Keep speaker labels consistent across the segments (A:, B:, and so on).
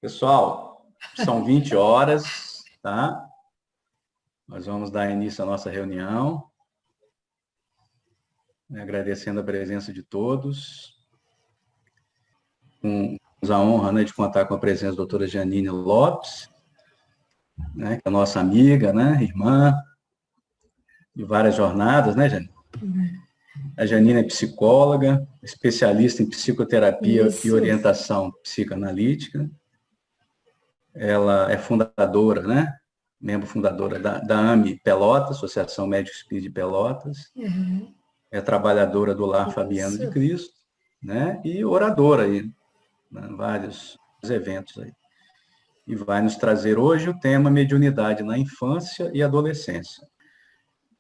A: Pessoal, são 20 horas, tá? Nós vamos dar início à nossa reunião. Agradecendo a presença de todos. Temos a honra, né, de contar com a presença da doutora Janine Lopes, né, que é a nossa amiga, né, irmã, de várias jornadas, né, Janine? A Janine é psicóloga, especialista em psicoterapia e orientação psicanalítica. Ela é fundadora, né? Membro fundadora da AME Pelotas, Associação Médico Espírita de Pelotas. É trabalhadora do Lar Fabiano de Cristo, né? E oradora aí, né? Vários eventos aí. E vai nos trazer hoje o tema mediunidade na infância e adolescência.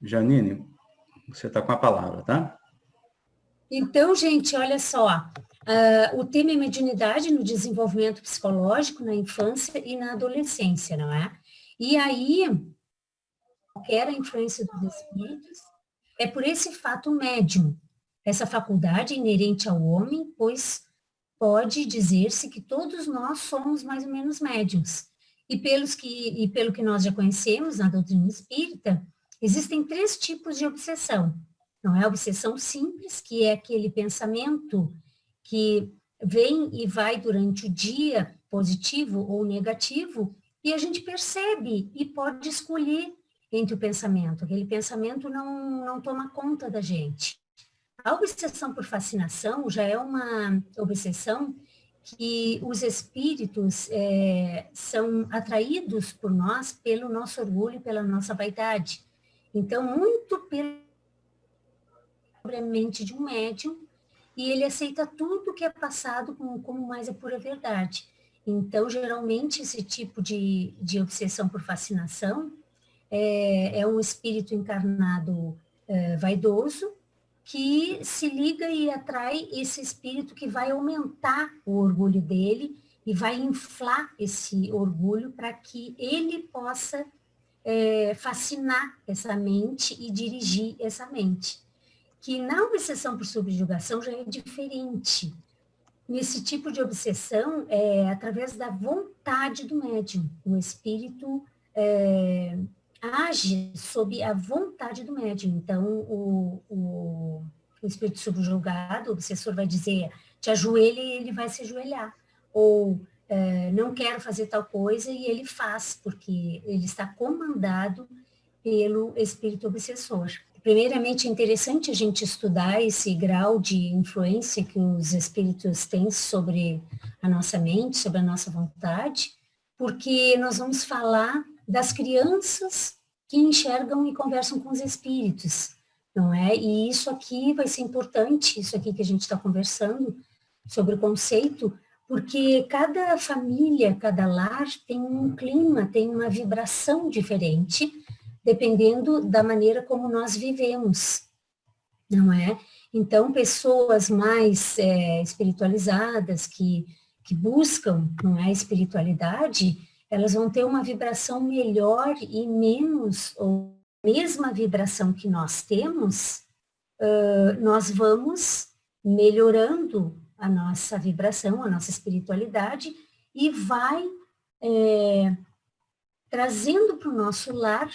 A: Janine, você está com a palavra, tá?
B: Então, gente, olha só, o tema é mediunidade no desenvolvimento psicológico na infância e na adolescência, não é? E aí, qualquer a influência dos espíritos, é por esse fato médium, essa faculdade inerente ao homem, pois pode dizer-se que todos nós somos mais ou menos médiums. E pelo que nós já conhecemos na doutrina espírita, existem 3 tipos de obsessão. Não é a obsessão simples, que é aquele pensamento que vem e vai durante o dia, positivo ou negativo, e a gente percebe e pode escolher entre o pensamento. Aquele pensamento não toma conta da gente. A obsessão por fascinação já é uma obsessão que os espíritos são atraídos por nós pelo nosso orgulho, pela nossa vaidade. Então, muito pela mente de um médium, e ele aceita tudo que é passado como mais a pura verdade. Então, geralmente, esse tipo de obsessão por fascinação é um espírito encarnado vaidoso, que se liga e atrai esse espírito que vai aumentar o orgulho dele e vai inflar esse orgulho para que ele possa fascinar essa mente e dirigir essa mente. Que na obsessão por subjugação já é diferente. Nesse tipo de obsessão é através da vontade do médium. O espírito age sob a vontade do médium. Então, o espírito subjugado, o obsessor vai dizer, te ajoelha e ele vai se ajoelhar. Ou não quero fazer tal coisa e ele faz, porque ele está comandado pelo espírito obsessor. Primeiramente, é interessante a gente estudar esse grau de influência que os espíritos têm sobre a nossa mente, sobre a nossa vontade, porque nós vamos falar das crianças que enxergam e conversam com os espíritos, não é? E isso aqui vai ser importante, isso aqui que a gente está conversando sobre o conceito, porque cada família, cada lar tem um clima, tem uma vibração diferente, dependendo da maneira como nós vivemos, não é? Então, pessoas mais espiritualizadas, que buscam, não é, a espiritualidade, elas vão ter uma vibração melhor e menos, ou mesma vibração que nós temos, nós vamos melhorando a nossa vibração, a nossa espiritualidade, e vai trazendo para o nosso lar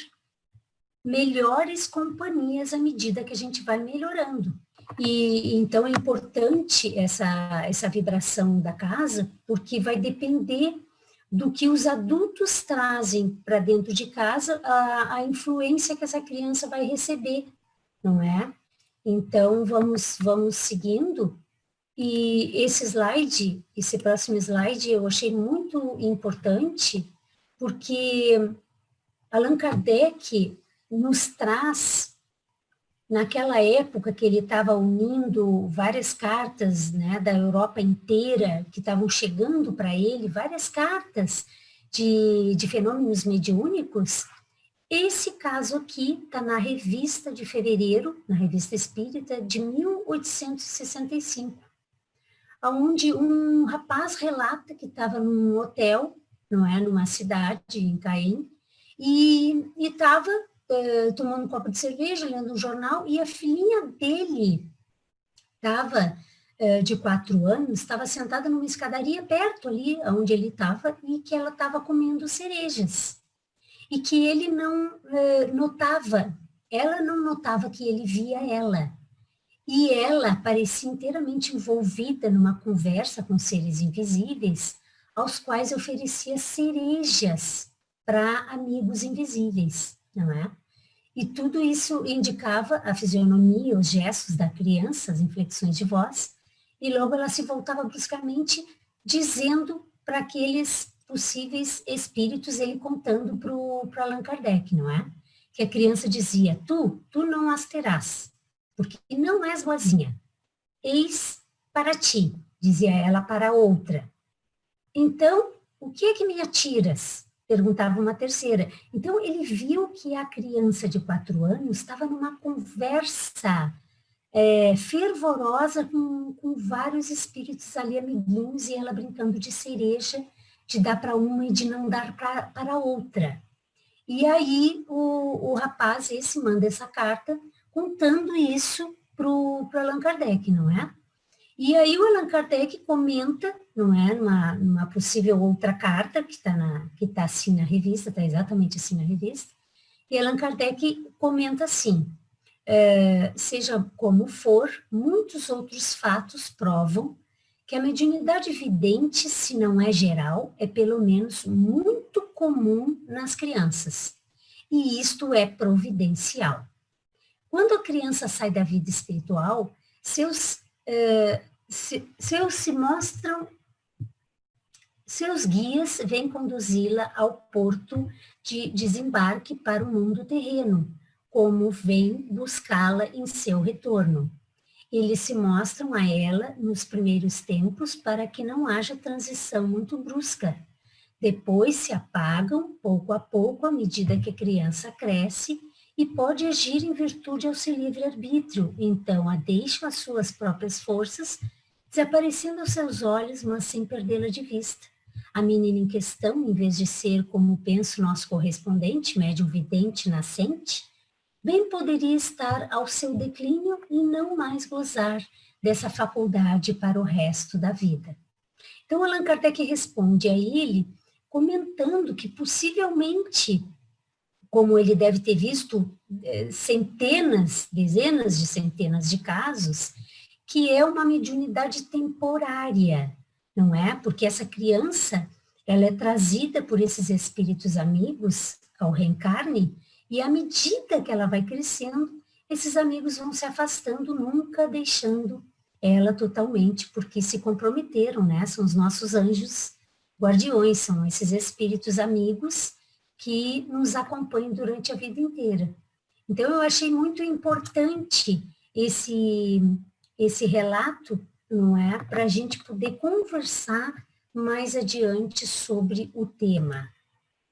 B: melhores companhias à medida que a gente vai melhorando. E então é importante essa vibração da casa, porque vai depender do que os adultos trazem para dentro de casa, a influência que essa criança vai receber, não é? Então, vamos seguindo. E esse próximo slide, eu achei muito importante, porque Allan Kardec nos traz, naquela época que ele estava unindo várias cartas, né, da Europa inteira, que estavam chegando para ele, várias cartas de fenômenos mediúnicos, esse caso aqui está na revista de fevereiro, na revista Espírita, de 1865, onde um rapaz relata que estava num hotel, não é, numa cidade, em Caém, e estava tomando um copo de cerveja, lendo um jornal, e a filhinha dele estava de 4 anos estava sentada numa escadaria perto ali, onde ele estava, e que ela estava comendo cerejas. E que ele não notava, ela não notava que ele via ela. E ela parecia inteiramente envolvida numa conversa com seres invisíveis, aos quais oferecia cerejas para amigos invisíveis, não é? E tudo isso indicava a fisionomia, os gestos da criança, as inflexões de voz, e logo ela se voltava bruscamente, dizendo para aqueles possíveis espíritos, ele contando para o Allan Kardec, não é? Que a criança dizia, tu não as terás, porque não és boazinha. Eis para ti, dizia ela para outra. Então, o que é que me atiras? Perguntava uma terceira. Então, ele viu que a criança de 4 anos estava numa conversa fervorosa com vários espíritos ali amiguinhos, e ela brincando de cereja, de dar para uma e de não dar para outra. E aí o rapaz esse manda essa carta contando isso para o Allan Kardec, não é? E aí o Allan Kardec comenta, não é, numa possível outra carta, que tá assim na revista, está exatamente assim na revista, e Allan Kardec comenta assim, seja como for, muitos outros fatos provam que a mediunidade vidente, se não é geral, é pelo menos muito comum nas crianças, e isto é providencial. Quando a criança sai da vida espiritual, seus guias vêm conduzi-la ao porto de desembarque para o mundo terreno, como vêm buscá-la em seu retorno. Eles se mostram a ela nos primeiros tempos para que não haja transição muito brusca. Depois se apagam, pouco a pouco, à medida que a criança cresce e pode agir em virtude ao seu livre-arbítrio. Então, a deixam às suas próprias forças, desaparecendo aos seus olhos, mas sem perdê-la de vista. A menina em questão, em vez de ser, como pensa o nosso correspondente, médium vidente nascente, bem poderia estar ao seu declínio e não mais gozar dessa faculdade para o resto da vida. Então, Allan Kardec responde a ele, comentando que possivelmente, como ele deve ter visto centenas, dezenas de centenas de casos, que é uma mediunidade temporária, não é? Porque essa criança, ela é trazida por esses espíritos amigos ao reencarne, e à medida que ela vai crescendo, esses amigos vão se afastando, nunca deixando ela totalmente, porque se comprometeram, né? São os nossos anjos guardiões, são esses espíritos amigos que nos acompanham durante a vida inteira. Então, eu achei muito importante esse relato, não é? Para a gente poder conversar mais adiante sobre o tema,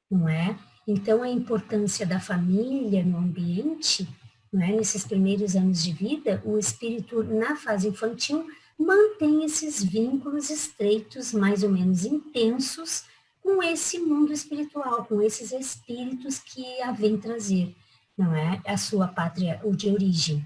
B: não é? Então, a importância da família no ambiente, não é? Nesses primeiros anos de vida, o espírito, na fase infantil, mantém esses vínculos estreitos, mais ou menos intensos, com esse mundo espiritual, com esses espíritos que a vem trazer, não é? A sua pátria, o de origem.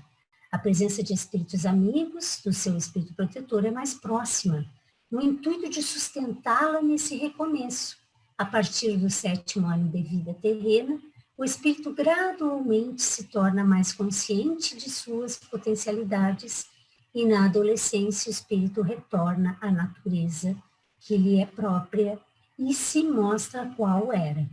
B: A presença de espíritos amigos, do seu espírito protetor, é mais próxima, no intuito de sustentá-la nesse recomeço. A partir do 7º ano de vida terrena, o espírito gradualmente se torna mais consciente de suas potencialidades e na adolescência o espírito retorna à natureza que lhe é própria e se mostra qual era.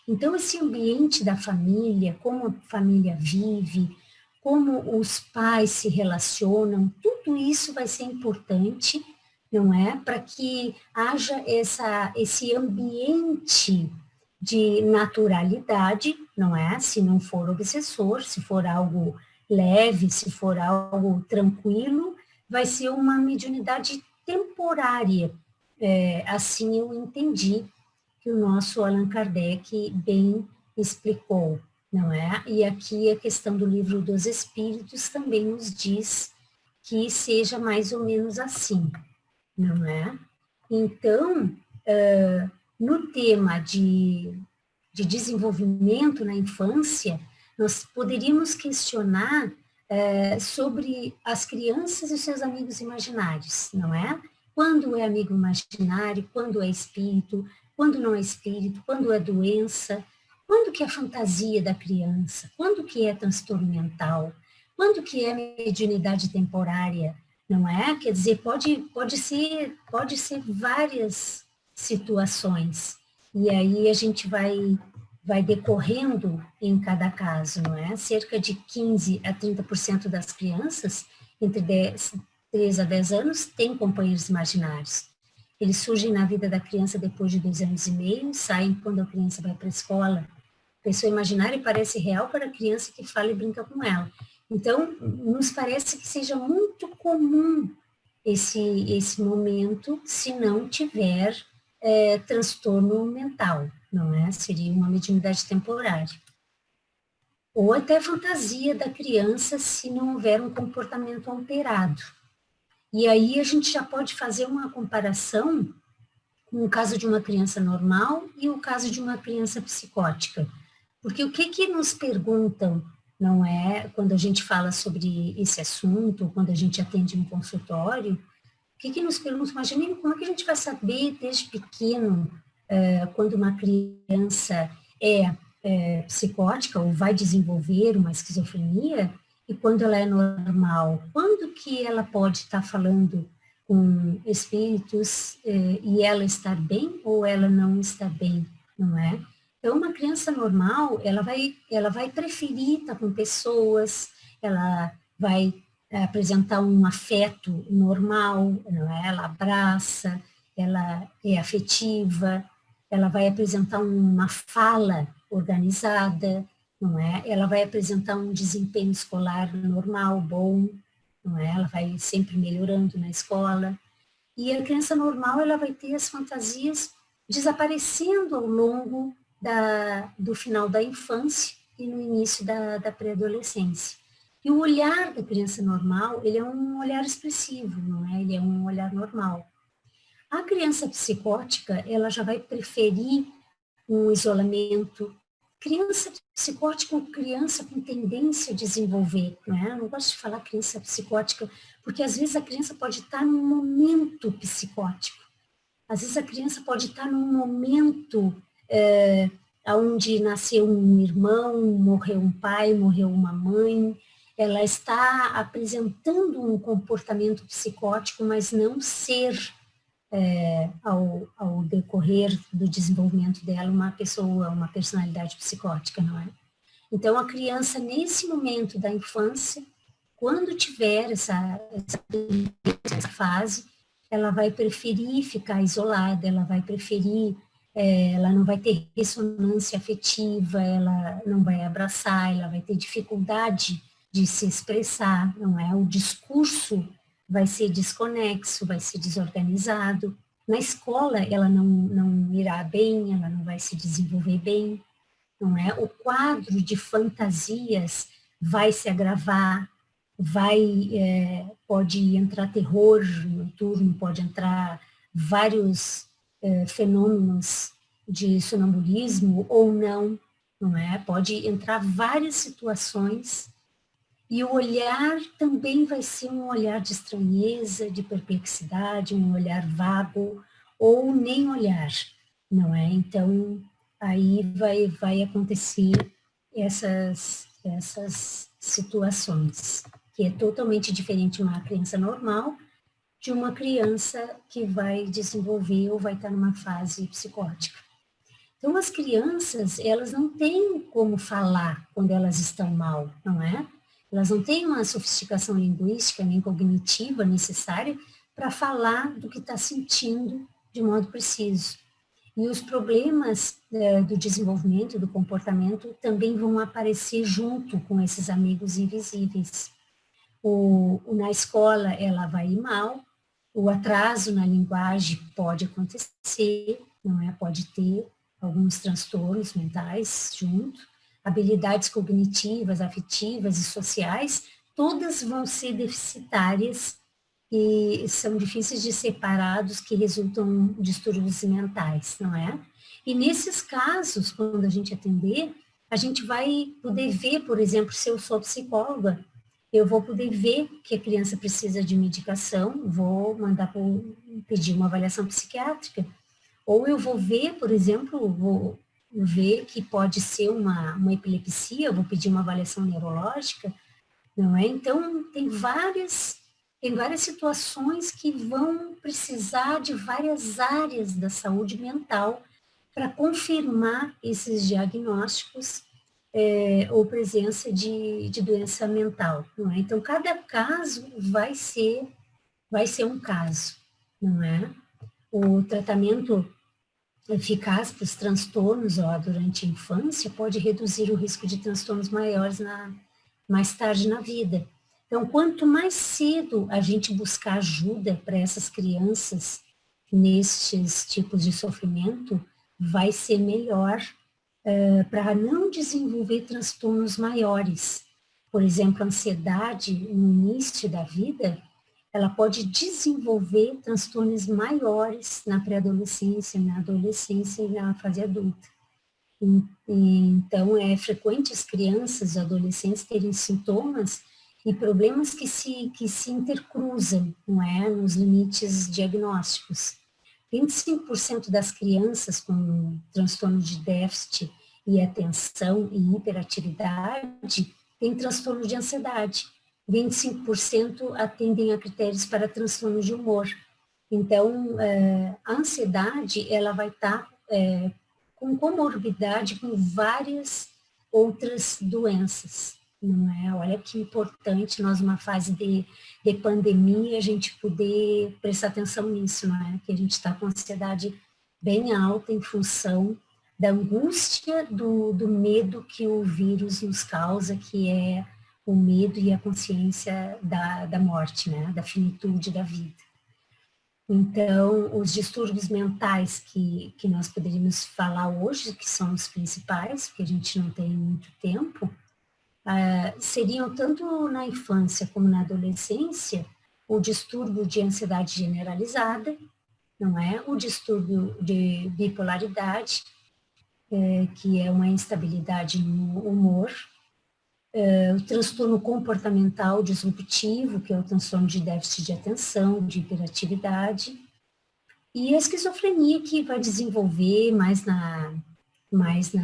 B: Então, esse ambiente da família, como a família vive, como os pais se relacionam, tudo isso vai ser importante, não é? Para que haja esse ambiente de naturalidade, não é? Se não for obsessor, se for algo leve, se for algo tranquilo, vai ser uma mediunidade temporária. Assim eu entendi que o nosso Allan Kardec bem explicou, não é? E aqui a questão do Livro dos Espíritos também nos diz que seja mais ou menos assim, não é? Então, no tema de desenvolvimento na infância, nós poderíamos questionar sobre as crianças e seus amigos imaginários, não é? Quando é amigo imaginário, quando é espírito, quando não é espírito, quando é doença, quando que é fantasia da criança, quando que é transtorno mental, quando que é mediunidade temporária, não é? Quer dizer, pode ser várias situações. E aí a gente vai decorrendo em cada caso, não é? Cerca de 15 a 30% das crianças, entre 3 a 10 anos, têm companheiros imaginários. Eles surgem na vida da criança depois de 2 anos e meio, saem quando a criança vai para a escola. A pessoa imaginária parece real para a criança que fala e brinca com ela. Então, nos parece que seja muito comum esse momento, se não tiver transtorno mental, não é? Seria uma mediunidade temporária. Ou até fantasia da criança, se não houver um comportamento alterado. E aí a gente já pode fazer uma comparação com o caso de uma criança normal e o caso de uma criança psicótica. Porque o que nos perguntam, não é, quando a gente fala sobre esse assunto, quando a gente atende um consultório, o que nos perguntam? Imagina, como é que a gente vai saber desde pequeno, quando uma criança é psicótica ou vai desenvolver uma esquizofrenia, e quando ela é normal? Quando que ela pode estar falando com espíritos e ela estar bem ou ela não está bem, não é? Então, uma criança normal, ela vai preferir estar com pessoas, ela vai apresentar um afeto normal, não é? Ela abraça, ela é afetiva, ela vai apresentar uma fala organizada, não é? Ela vai apresentar um desempenho escolar normal, bom, não é? Ela vai sempre melhorando na escola. E a criança normal, ela vai ter as fantasias desaparecendo ao longo do final da infância e no início da pré-adolescência. E o olhar da criança normal, ele é um olhar expressivo, não é? Ele é um olhar normal. A criança psicótica, ela já vai preferir um isolamento. Criança psicótica ou criança com tendência a desenvolver, né? Eu não gosto de falar criança psicótica, porque às vezes a criança pode estar num momento psicótico. Às vezes a criança pode estar num momento onde nasceu um irmão, morreu um pai, morreu uma mãe. Ela está apresentando um comportamento psicótico, mas não ser ao decorrer do desenvolvimento dela uma pessoa, uma personalidade psicótica, não é? Então, a criança, nesse momento da infância, quando tiver essa fase, ela vai preferir ficar isolada, ela vai preferir, ela não vai ter ressonância afetiva, ela não vai abraçar, ela vai ter dificuldade de se expressar, não é? O discurso vai ser desconexo, vai ser desorganizado. Na escola, ela não irá bem, ela não vai se desenvolver bem, não é? O quadro de fantasias vai se agravar, pode entrar terror noturno, pode entrar vários fenômenos de sonambulismo ou não é? Pode entrar várias situações. E o olhar também vai ser um olhar de estranheza, de perplexidade, um olhar vago, ou nem olhar, não é? Então, aí vai acontecer essas situações, que é totalmente diferente uma criança normal de uma criança que vai desenvolver ou vai estar numa fase psicótica. Então, as crianças, elas não têm como falar quando elas estão mal, não é? Elas não têm uma sofisticação linguística nem cognitiva necessária para falar do que está sentindo de modo preciso. E os problemas do desenvolvimento, do comportamento, também vão aparecer junto com esses amigos invisíveis. Na escola, ela vai ir mal, o atraso na linguagem pode acontecer, não é? Pode ter alguns transtornos mentais junto. Habilidades cognitivas, afetivas e sociais, todas vão ser deficitárias e são difíceis de separados, que resultam em distúrbios mentais, não é? E nesses casos, quando a gente atender, a gente vai poder ver, por exemplo, se eu sou psicóloga, eu vou poder ver que a criança precisa de medicação, vou mandar pedir uma avaliação psiquiátrica. Ou eu vou ver, por exemplo, vou ver que pode ser uma epilepsia, eu vou pedir uma avaliação neurológica, não é? Então, tem várias situações que vão precisar de várias áreas da saúde mental para confirmar esses diagnósticos ou presença de doença mental, não é? Então, cada caso vai ser um caso, não é? O tratamento eficaz para os transtornos durante a infância pode reduzir o risco de transtornos maiores mais tarde na vida. Então, quanto mais cedo a gente buscar ajuda para essas crianças nestes tipos de sofrimento, vai ser melhor para não desenvolver transtornos maiores. Por exemplo, a ansiedade no início da vida, ela pode desenvolver transtornos maiores na pré-adolescência, na adolescência e na fase adulta. Então, é frequente as crianças e adolescentes terem sintomas e problemas que se intercruzam, não é, nos limites diagnósticos. 25% das crianças com transtorno de déficit e atenção e hiperatividade têm transtorno de ansiedade. 25% atendem a critérios para transtorno de humor. Então, a ansiedade, ela vai estar com comorbidade com várias outras doenças, não é? Olha que importante nós, numa fase de pandemia, a gente poder prestar atenção nisso, não é? Que a gente está com ansiedade bem alta em função da angústia do medo que o vírus nos causa, que é o medo e a consciência da morte, né? Da finitude da vida. Então, os distúrbios mentais que nós poderíamos falar hoje, que são os principais, porque a gente não tem muito tempo, seriam tanto na infância como na adolescência, o distúrbio de ansiedade generalizada, não é? O distúrbio de bipolaridade, que é uma instabilidade no humor, o transtorno comportamental disruptivo, que é o transtorno de déficit de atenção, de hiperatividade, e a esquizofrenia, que vai desenvolver mais na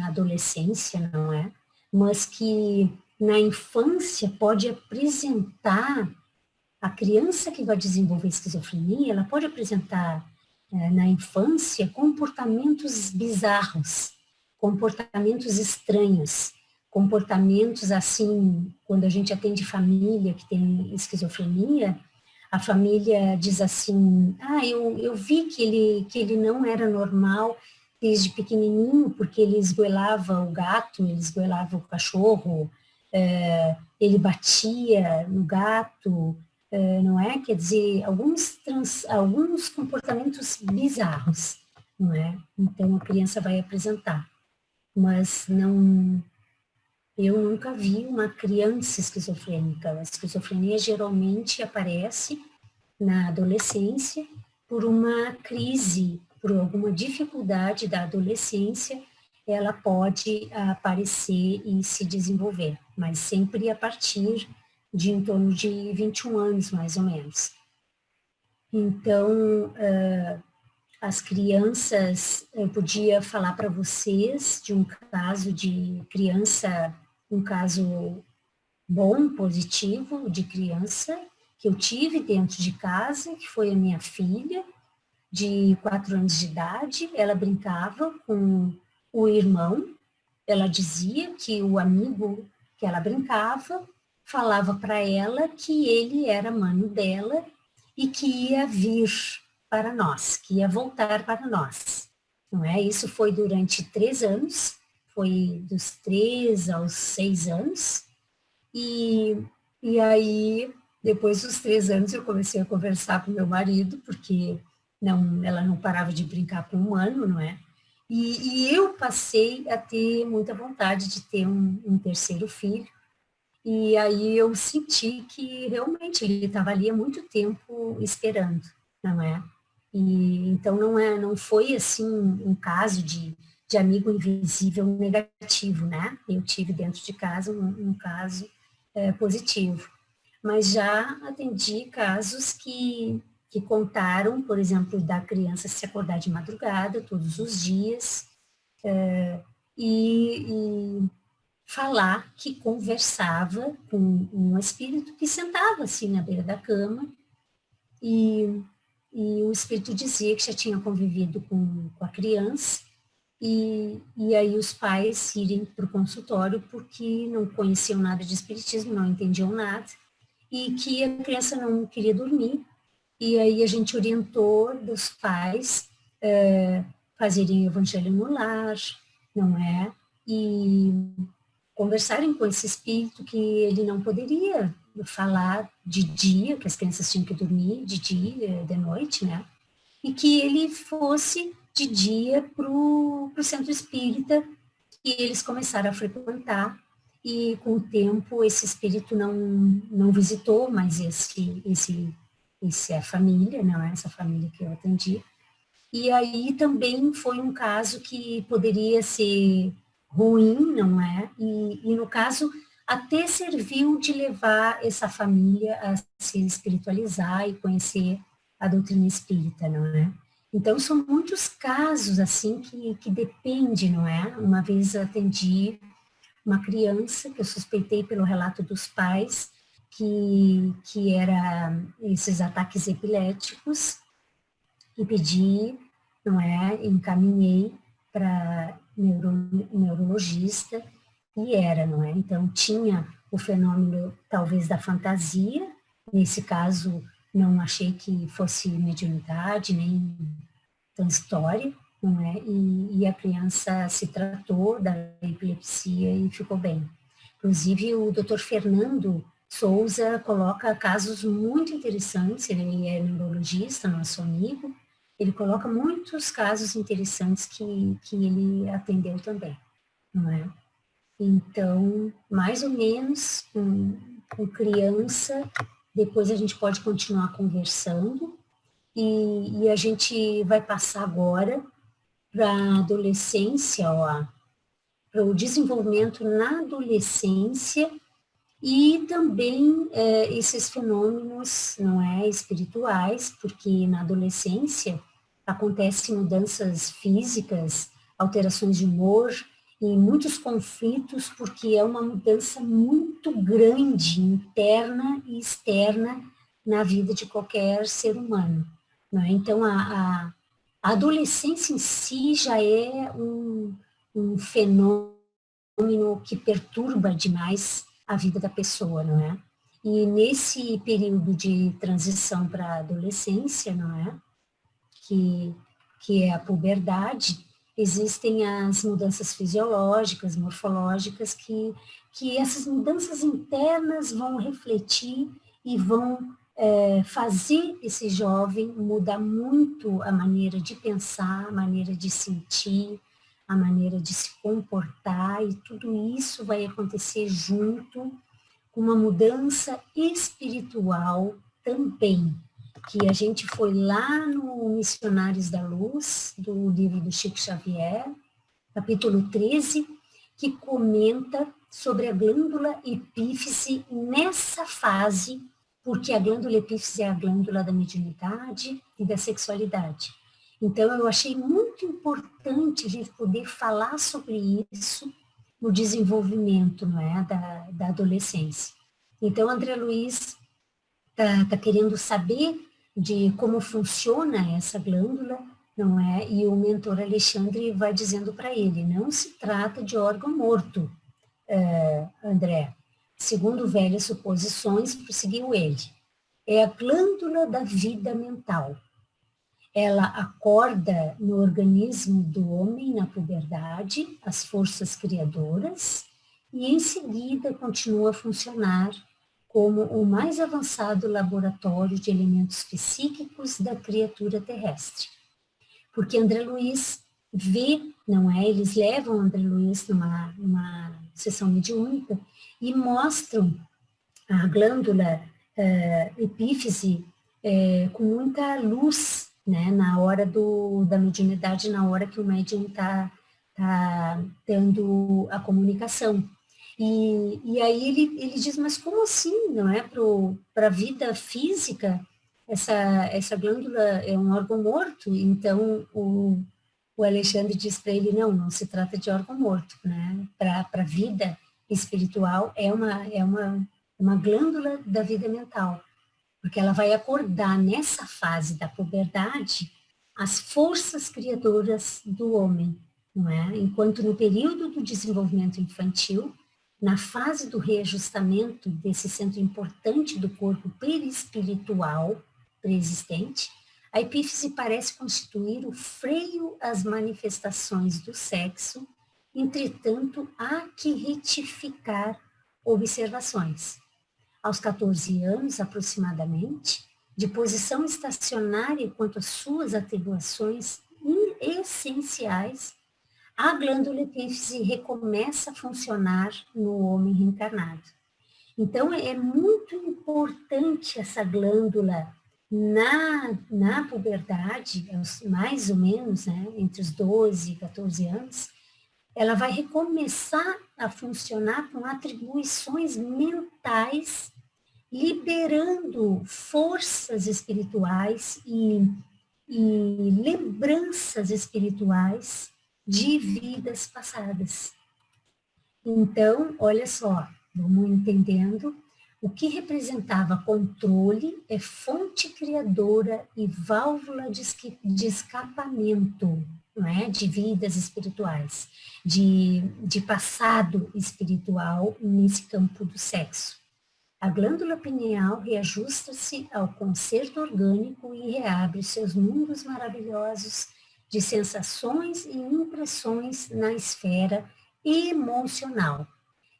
B: adolescência, não é? Mas que na infância pode apresentar, a criança que vai desenvolver esquizofrenia, ela pode apresentar na infância comportamentos bizarros, comportamentos estranhos, comportamentos assim, quando a gente atende família que tem esquizofrenia, a família diz assim, eu vi que ele não era normal desde pequenininho, porque ele esgoelava o gato, ele esgoelava o cachorro, ele batia no gato, não é? Quer dizer, alguns comportamentos bizarros, não é? Então a criança vai apresentar, mas não... Eu nunca vi uma criança esquizofrênica. A esquizofrenia geralmente aparece na adolescência por uma crise, por alguma dificuldade da adolescência, ela pode aparecer e se desenvolver, mas sempre a partir de em torno de 21 anos, mais ou menos. Então, as crianças, eu podia falar para vocês de um caso de criança, um caso bom, positivo, de criança, que eu tive dentro de casa, que foi a minha filha, de 4 anos de idade. Ela brincava com o irmão, ela dizia que o amigo que ela brincava falava para ela que ele era mano dela e que ia vir para nós, que ia voltar para nós, não é? Isso foi durante 3 anos, foi dos 3 aos 6 anos, e aí, depois dos 3 anos, eu comecei a conversar com meu marido, porque ela não parava de brincar com o humano, não é? E eu passei a ter muita vontade de ter um terceiro filho, e aí eu senti que realmente ele estava ali há muito tempo esperando, não é? E então não foi assim um caso de amigo invisível negativo, né? Eu tive dentro de casa um caso positivo. mas já atendi casos que contaram, por exemplo, da criança se acordar de madrugada todos os dias, e falar que conversava com um espírito que sentava assim na beira da cama, e o espírito dizia que já tinha convivido com a criança, e aí os pais irem para o consultório porque não conheciam nada de espiritismo, não entendiam nada, e que a criança não queria dormir, e aí a gente orientou dos pais fazerem evangelho no lar, não é? E conversarem com esse espírito que ele não poderia falar de dia, que as crianças tinham que dormir de dia, de noite, né? E que ele fosse de dia para o centro espírita, e eles começaram a frequentar, e com o tempo esse espírito não visitou mais essa família, não é essa família que eu atendi. E aí também foi um caso que poderia ser ruim, não é? E no caso, até serviu de levar essa família a se espiritualizar e conhecer a doutrina espírita, não é? Então, são muitos casos, assim, que depende, não é? Uma vez eu atendi uma criança que eu suspeitei pelo relato dos pais que era esses ataques epiléticos, e pedi, não é, encaminhei para neurologista, e era, não é? Então, tinha o fenômeno, talvez, da fantasia, nesse caso, não achei que fosse mediunidade, nem transitória, não é? E a criança se tratou da epilepsia e ficou bem. Inclusive, o Dr. Fernando Souza coloca casos muito interessantes, ele é neurologista, nosso amigo, ele coloca muitos casos interessantes que ele atendeu também, não é? Então, mais ou menos, com criança, depois a gente pode continuar conversando, e a gente vai passar agora para a adolescência, para o desenvolvimento na adolescência, e também esses fenômenos, não é, espirituais, porque na adolescência acontecem mudanças físicas, alterações de humor e muitos conflitos, porque é uma mudança muito grande, interna e externa, na vida de qualquer ser humano, não é? Então, a adolescência em si já é um fenômeno que perturba demais a vida da pessoa, não é? E nesse período de transição para a adolescência, não é? Que é a puberdade, existem as mudanças fisiológicas, morfológicas, que essas mudanças internas vão refletir e vão fazer esse jovem mudar muito a maneira de pensar, a maneira de sentir, a maneira de se comportar, e tudo isso vai acontecer junto com uma mudança espiritual também, que a gente foi lá no Missionários da Luz, do livro do Chico Xavier, capítulo 13, que comenta sobre a glândula epífise nessa fase, porque a glândula epífise é a glândula da mediunidade e da sexualidade. Então, eu achei muito importante a gente poder falar sobre isso no desenvolvimento, não é, da adolescência. Então, André Luiz tá querendo saber de como funciona essa glândula, não é? E o mentor Alexandre vai dizendo para ele, não se trata de órgão morto, André. Segundo velhas suposições, prosseguiu ele, é a glândula da vida mental. Ela acorda no organismo do homem na puberdade as forças criadoras e em seguida continua a funcionar como o mais avançado laboratório de elementos psíquicos da criatura terrestre. Porque André Luiz vê, não é? Eles levam André Luiz numa sessão mediúnica e mostram a glândula epífise com muita luz, né? Na hora da mediunidade, na hora que o médium está dando a comunicação. E aí ele diz, mas como assim, não é? Para a vida física, essa glândula é um órgão morto, então o Alexandre diz para ele, não se trata de órgão morto, né? Para a vida espiritual é uma glândula da vida mental, porque ela vai acordar nessa fase da puberdade as forças criadoras do homem, não é? Enquanto no período do desenvolvimento infantil, na fase do reajustamento desse centro importante do corpo perispiritual preexistente, a epífise parece constituir o freio às manifestações do sexo, entretanto, há que retificar observações. Aos 14 anos, aproximadamente, de posição estacionária quanto às suas atribuições essenciais, a glândula epífise recomeça a funcionar no homem reencarnado. Então, é muito importante essa glândula na puberdade, mais ou menos, né, entre os 12 e 14 anos, ela vai recomeçar a funcionar com atribuições mentais, liberando forças espirituais e lembranças espirituais de vidas passadas. Então, olha só, vamos entendendo, o que representava controle é fonte criadora e válvula de escapamento, não é? De vidas espirituais, de passado espiritual nesse campo do sexo. A glândula pineal reajusta-se ao concerto orgânico e reabre seus mundos maravilhosos de sensações e impressões na esfera emocional.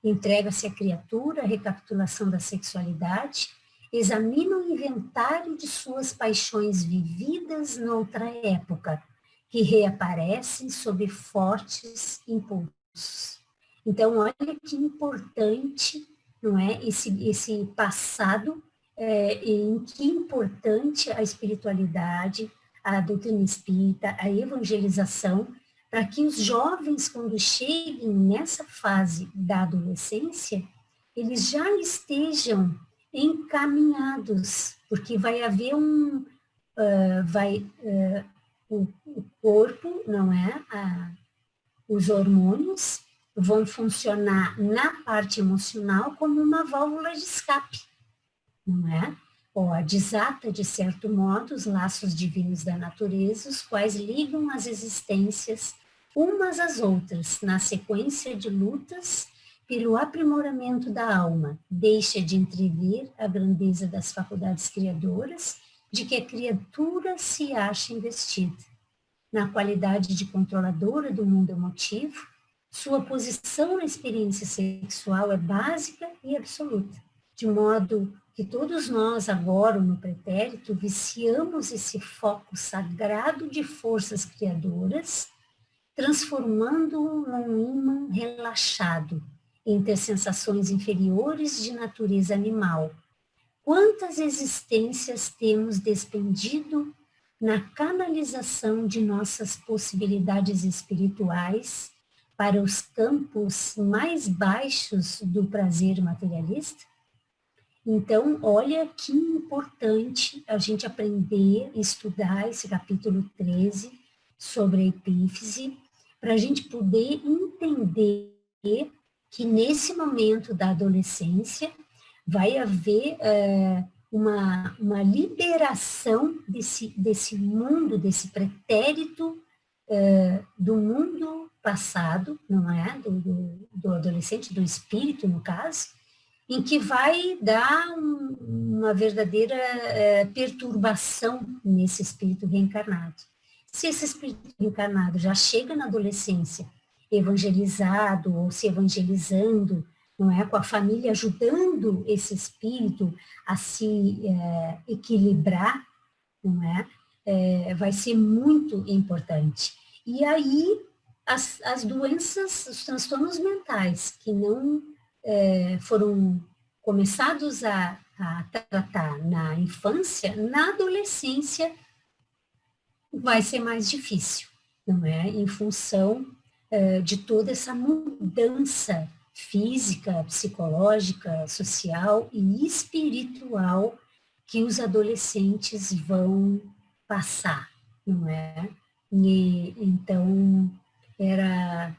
B: Entrega-se à criatura a recapitulação da sexualidade, examina o inventário de suas paixões vividas noutra época, que reaparecem sob fortes impulsos. Então, olha que importante, não é, esse passado, em que importante a espiritualidade, a doutrina espírita, a evangelização, para que os jovens, quando cheguem nessa fase da adolescência, eles já estejam encaminhados, porque vai haver o corpo, não é? Os hormônios vão funcionar na parte emocional como uma válvula de escape, não é? Desata, de certo modo, os laços divinos da natureza, os quais ligam as existências umas às outras, na sequência de lutas pelo aprimoramento da alma, deixa de entrever a grandeza das faculdades criadoras de que a criatura se acha investida. Na qualidade de controladora do mundo emotivo, sua posição na experiência sexual é básica e absoluta, de modo que todos nós agora, no pretérito, viciamos esse foco sagrado de forças criadoras, transformando-o num ímã relaxado entre sensações inferiores de natureza animal. Quantas existências temos despendido na canalização de nossas possibilidades espirituais para os campos mais baixos do prazer materialista? Então, olha que importante a gente aprender, estudar esse capítulo 13 sobre a epífise, para a gente poder entender que nesse momento da adolescência vai haver uma liberação desse mundo, desse pretérito do mundo passado, não é? Do adolescente, do espírito, no caso, em que vai dar uma verdadeira perturbação nesse espírito reencarnado. Se esse espírito reencarnado já chega na adolescência evangelizado ou se evangelizando, não é, com a família ajudando esse espírito a se equilibrar, não é, vai ser muito importante. E aí as doenças, os transtornos mentais que não foram começados a tratar na infância, na adolescência vai ser mais difícil, não é? Em função de toda essa mudança física, psicológica, social e espiritual que os adolescentes vão passar, não é? E, então, era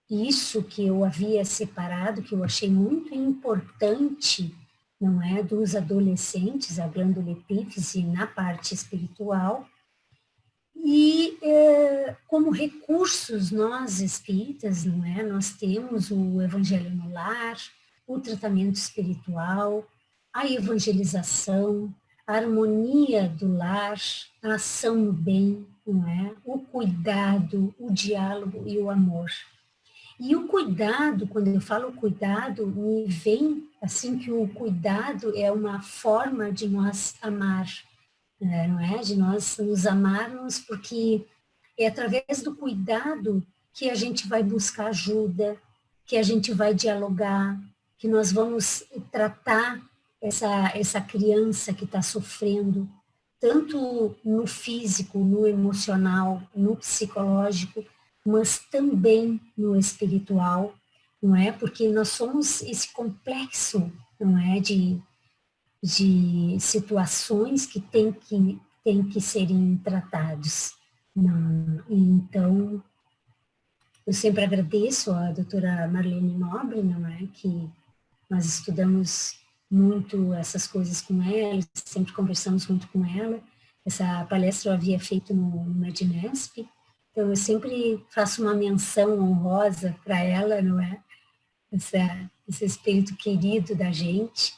B: isso que eu havia separado, que eu achei muito importante, não é, dos adolescentes, a glândula epífise na parte espiritual, e como recursos nós espíritas, não é, nós temos o evangelho no lar, o tratamento espiritual, a evangelização, a harmonia do lar, a ação no bem, não é, o cuidado, o diálogo e o amor. E o cuidado, quando eu falo cuidado, me vem assim que o cuidado é uma forma de nós amar, não é? De nós nos amarmos, porque é através do cuidado que a gente vai buscar ajuda, que a gente vai dialogar, que nós vamos tratar essa criança que está sofrendo, tanto no físico, no emocional, no psicológico, mas também no espiritual, não é? Porque nós somos esse complexo, não é? De situações que tem que serem tratados. Não, então, eu sempre agradeço a doutora Marlene Nobre, não é? Que nós estudamos muito essas coisas com ela, sempre conversamos muito com ela. Essa palestra eu havia feito no Mednesp, então eu sempre faço uma menção honrosa para ela, não é? Esse espírito querido da gente.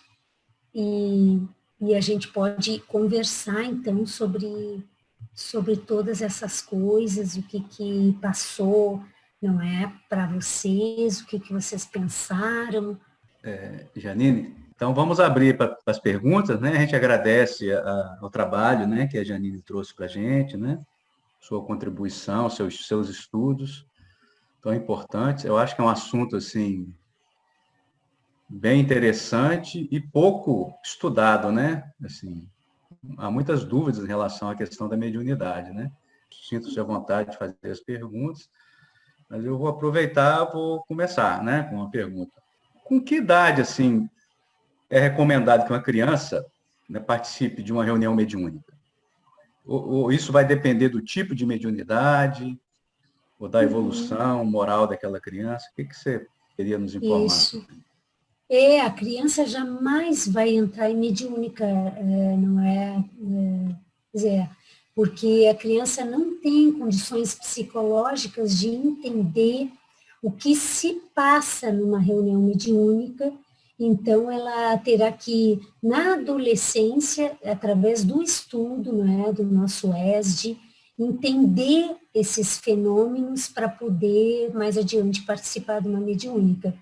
B: E a gente pode conversar, então, sobre todas essas coisas, o que passou, não é, para vocês, o que vocês pensaram.
A: Janine, então vamos abrir para as perguntas, né? A gente agradece ao trabalho, né, que a Janine trouxe para a gente, né? Sua contribuição, seus estudos tão importantes. Eu acho que é um assunto, assim, bem interessante e pouco estudado, né? Assim, há muitas dúvidas em relação à questão da mediunidade, né? Sinto-se à vontade de fazer as perguntas, mas eu vou aproveitar, vou começar, né, com uma pergunta. Com que idade, assim, é recomendado que uma criança, né, participe de uma reunião mediúnica? Ou isso vai depender do tipo de mediunidade, ou da evolução moral daquela criança? O que você queria nos informar?
B: Isso. A criança jamais vai entrar em mediúnica, não é? Quer dizer, porque a criança não tem condições psicológicas de entender o que se passa numa reunião mediúnica, então ela terá que, na adolescência, através do estudo, não é, do nosso ESD, entender esses fenômenos para poder, mais adiante, participar de uma mediúnica.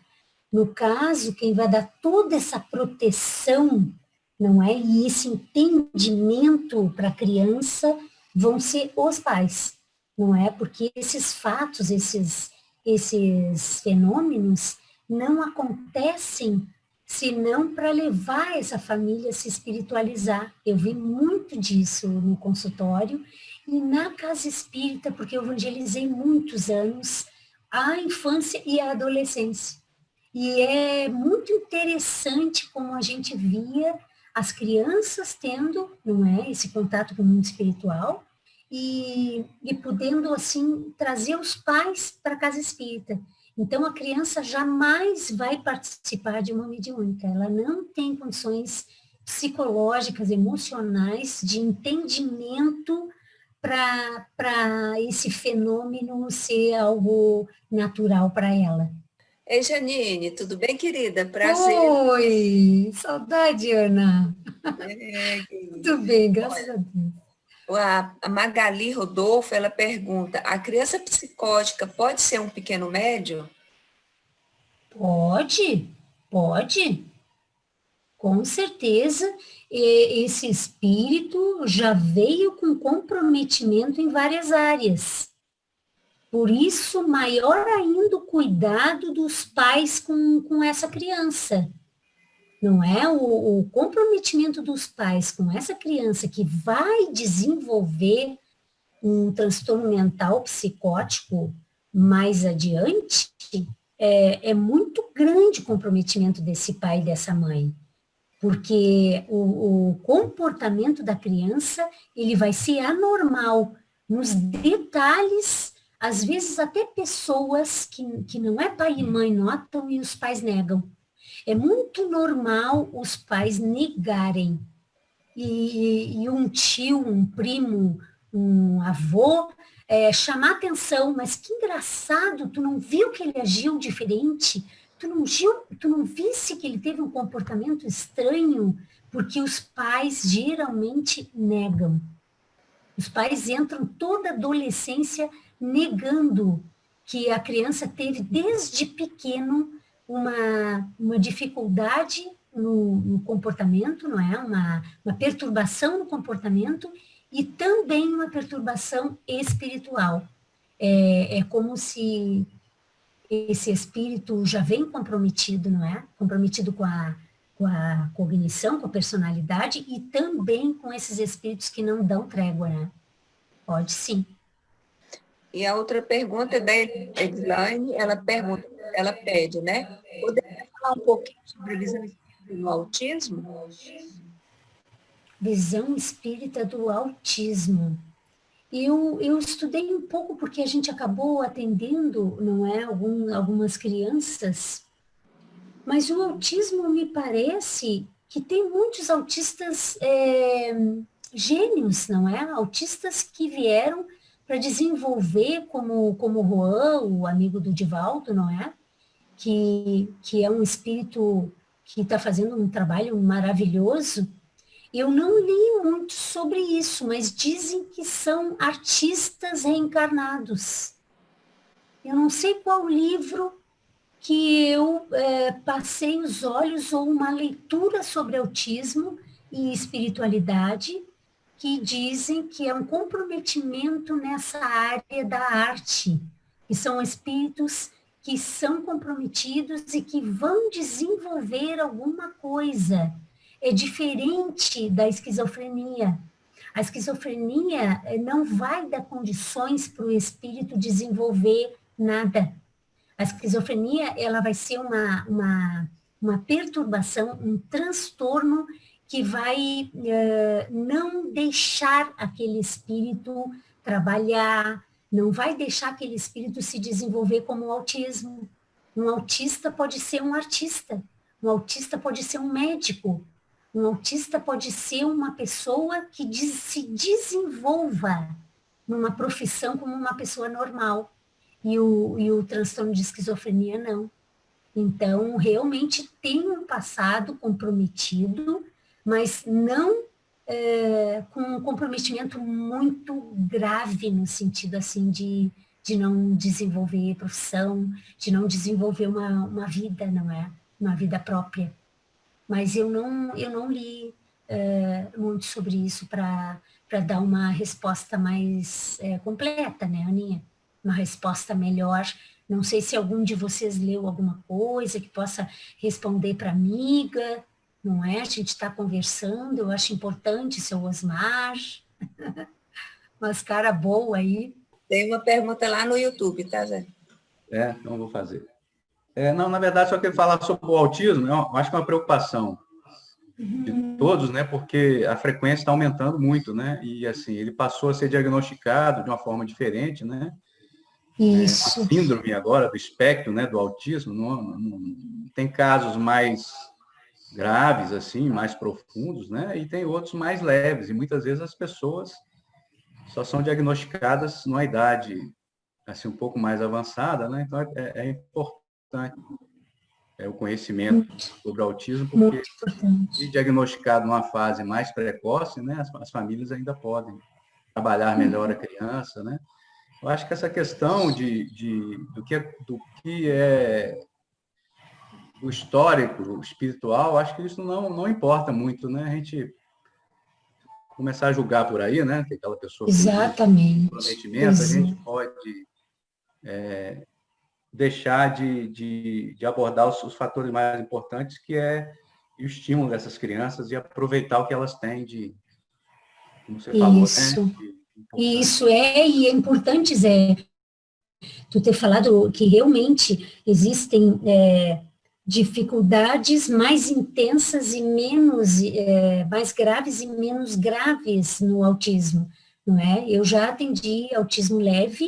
B: No caso, quem vai dar toda essa proteção, não é, e esse entendimento para a criança vão ser os pais, não é? Porque esses fatos, esses fenômenos não acontecem senão para levar essa família a se espiritualizar. Eu vi muito disso no consultório e na casa espírita, porque eu evangelizei muitos anos a infância e a adolescência. E é muito interessante como a gente via as crianças tendo, não é, esse contato com o mundo espiritual e podendo, assim, trazer os pais para a casa espírita. Então, a criança jamais vai participar de uma mediúnica, ela não tem condições psicológicas, emocionais, de entendimento para esse fenômeno ser algo natural para ela.
C: Ei, Janine, tudo bem, querida? Prazer.
B: Oi, saudade, Ana.
C: É,
B: Tudo bem, graças a Deus.
C: A Magali Rodolfo, ela pergunta, a criança psicótica pode ser um pequeno médium?
B: Pode. Com certeza, esse espírito já veio com comprometimento em várias áreas. Por isso, maior ainda o cuidado dos pais com essa criança. Não é? O comprometimento dos pais com essa criança que vai desenvolver um transtorno mental psicótico mais adiante, é muito grande o comprometimento desse pai e dessa mãe, porque o comportamento da criança, ele vai ser anormal, nos detalhes, às vezes até pessoas que não é pai e mãe notam e os pais negam. É muito normal os pais negarem. E um tio, um primo, um avô, chamar atenção, mas que engraçado, tu não viu que ele agiu diferente? Tu não visse que ele teve um comportamento estranho? Porque os pais geralmente negam. Os pais entram toda a adolescência negando que a criança teve desde pequeno uma dificuldade no comportamento, não é? Uma perturbação no comportamento e também uma perturbação espiritual. É como se esse espírito já vem comprometido, não é? Comprometido com a cognição, com a personalidade e também com esses espíritos que não dão trégua, né? Pode sim.
C: E a outra pergunta é da Edlaine, ela pede, né? Poderia falar um pouquinho sobre a visão espírita no autismo?
B: Visão espírita do autismo. Eu estudei um pouco porque a gente acabou atendendo, não é, algumas crianças, mas o autismo me parece que tem muitos autistas gênios, não é? Autistas que vieram para desenvolver, como o Juan, o amigo do Divaldo, não é? Que é um espírito que está fazendo um trabalho maravilhoso. Eu não li muito sobre isso, mas dizem que são artistas reencarnados. Eu não sei qual livro que eu passei os olhos ou uma leitura sobre autismo e espiritualidade que dizem que é um comprometimento nessa área da arte, que são espíritos que são comprometidos e que vão desenvolver alguma coisa. É diferente da esquizofrenia. A esquizofrenia não vai dar condições para o espírito desenvolver nada. A esquizofrenia, ela vai ser uma perturbação, um transtorno que vai não deixar aquele espírito trabalhar, não vai deixar aquele espírito se desenvolver como o autismo. Um autista pode ser um artista, um autista pode ser um médico, um autista pode ser uma pessoa que se desenvolva numa profissão como uma pessoa normal. E o transtorno de esquizofrenia não. Então, realmente tem um passado comprometido, mas não com um comprometimento muito grave no sentido assim de não desenvolver profissão, de não desenvolver uma vida, não é? Uma vida própria. Mas eu não li muito sobre isso para dar uma resposta mais completa, né, Aninha? Uma resposta melhor. Não sei se algum de vocês leu alguma coisa que possa responder para a amiga, não é? A gente está conversando, eu acho importante, seu Osmar. Umas cara boa aí.
C: Tem uma pergunta lá no YouTube, tá, Zé?
A: Então vou fazer. Não, na verdade, só queria falar sobre o autismo, eu acho que é uma preocupação de todos, né? Porque a frequência está aumentando muito, né? E assim, ele passou a ser diagnosticado de uma forma diferente, né?
B: Isso.
A: A síndrome agora do espectro, né? Do autismo, não tem casos mais graves, assim, mais profundos, né? E tem outros mais leves. E muitas vezes as pessoas só são diagnosticadas numa idade assim um pouco mais avançada, né? Então é importante o conhecimento sobre o autismo, porque se diagnosticado numa fase mais precoce, né, as famílias ainda podem trabalhar melhor a criança, né? Eu acho que essa questão do que é o histórico, o espiritual, acho que isso não importa muito, né? A gente começar a julgar por aí, né? Que aquela pessoa
B: exatamente.
A: Comprometimento, a gente pode deixar de abordar os fatores mais importantes, que é o estímulo dessas crianças e aproveitar o que elas têm como você falou,
B: isso.
A: né?
B: Isso e é importante, Zé. tu ter falado que realmente existem dificuldades mais intensas e menos, mais graves e menos graves no autismo, não é? Eu já atendi autismo leve,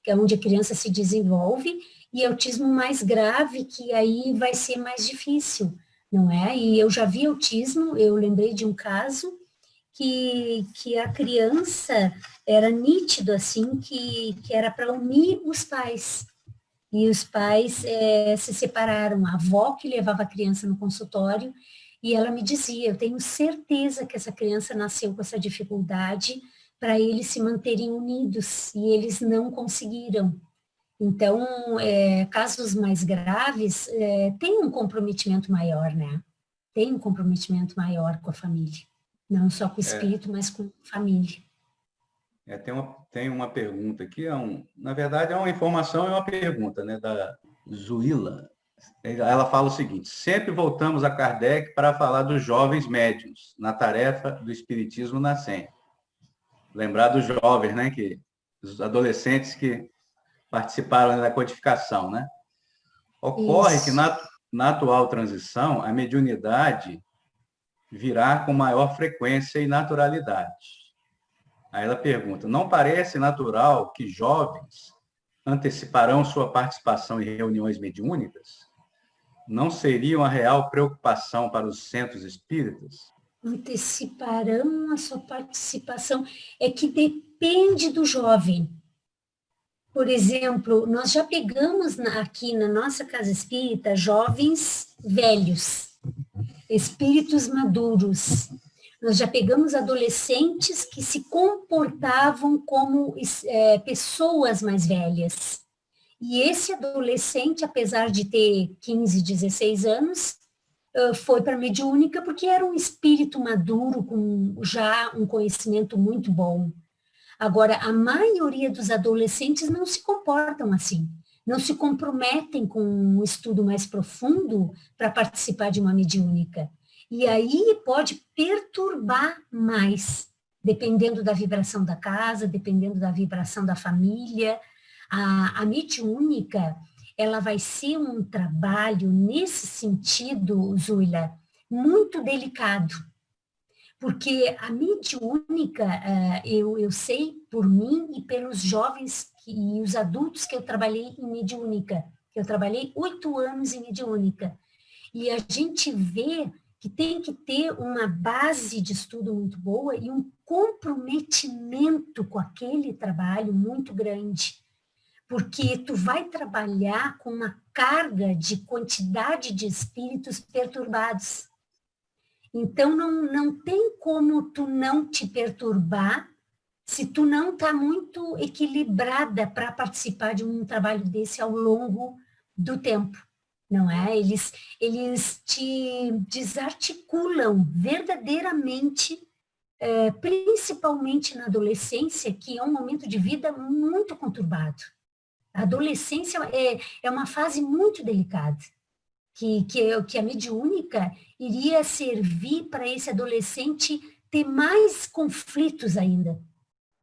B: que é onde a criança se desenvolve, e autismo mais grave, que aí vai ser mais difícil, não é? E eu já vi autismo, eu lembrei de um caso que a criança era nítido, assim, que era para unir os pais. E os pais se separaram, a avó que levava a criança no consultório, e ela me dizia, eu tenho certeza que essa criança nasceu com essa dificuldade para eles se manterem unidos, e eles não conseguiram. Então, casos mais graves têm um comprometimento maior, né? Tem um comprometimento maior com a família. Não só com o espírito, mas com a família.
A: Tem uma pergunta aqui, na verdade é uma informação e uma pergunta, né, da Zuila. Ela fala o seguinte: sempre voltamos a Kardec para falar dos jovens médiuns, na tarefa do espiritismo nascente. Lembrar dos jovens, né, os adolescentes que participaram da codificação, né? Ocorre que na atual transição, a mediunidade virá com maior frequência e naturalidade. Aí ela pergunta, não parece natural que jovens anteciparão sua participação em reuniões mediúnicas? Não seria uma real preocupação para os centros espíritas?
B: Anteciparão a sua participação. É que depende do jovem. Por exemplo, nós já pegamos aqui na nossa casa espírita jovens velhos, espíritos maduros. Nós já pegamos adolescentes que se comportavam como pessoas mais velhas. E esse adolescente, apesar de ter 15, 16 anos, foi para a mediúnica porque era um espírito maduro, com já um conhecimento muito bom. Agora, a maioria dos adolescentes não se comportam assim, não se comprometem com um estudo mais profundo para participar de uma mediúnica. E aí pode perturbar mais, dependendo da vibração da casa, dependendo da vibração da família. A mediúnica, ela vai ser um trabalho, nesse sentido, Zuila, muito delicado. Porque a mediúnica, eu sei por mim e pelos jovens e os adultos que eu trabalhei em mediúnica. Eu trabalhei 8 anos em mediúnica. E a gente vê que tem que ter uma base de estudo muito boa e um comprometimento com aquele trabalho muito grande. Porque tu vai trabalhar com uma carga de quantidade de espíritos perturbados. Então, não tem como tu não te perturbar se tu não está muito equilibrada para participar de um trabalho desse ao longo do tempo, não é? Eles te desarticulam verdadeiramente, principalmente na adolescência, que é um momento de vida muito conturbado. A adolescência é uma fase muito delicada. Que a mediúnica iria servir para esse adolescente ter mais conflitos ainda,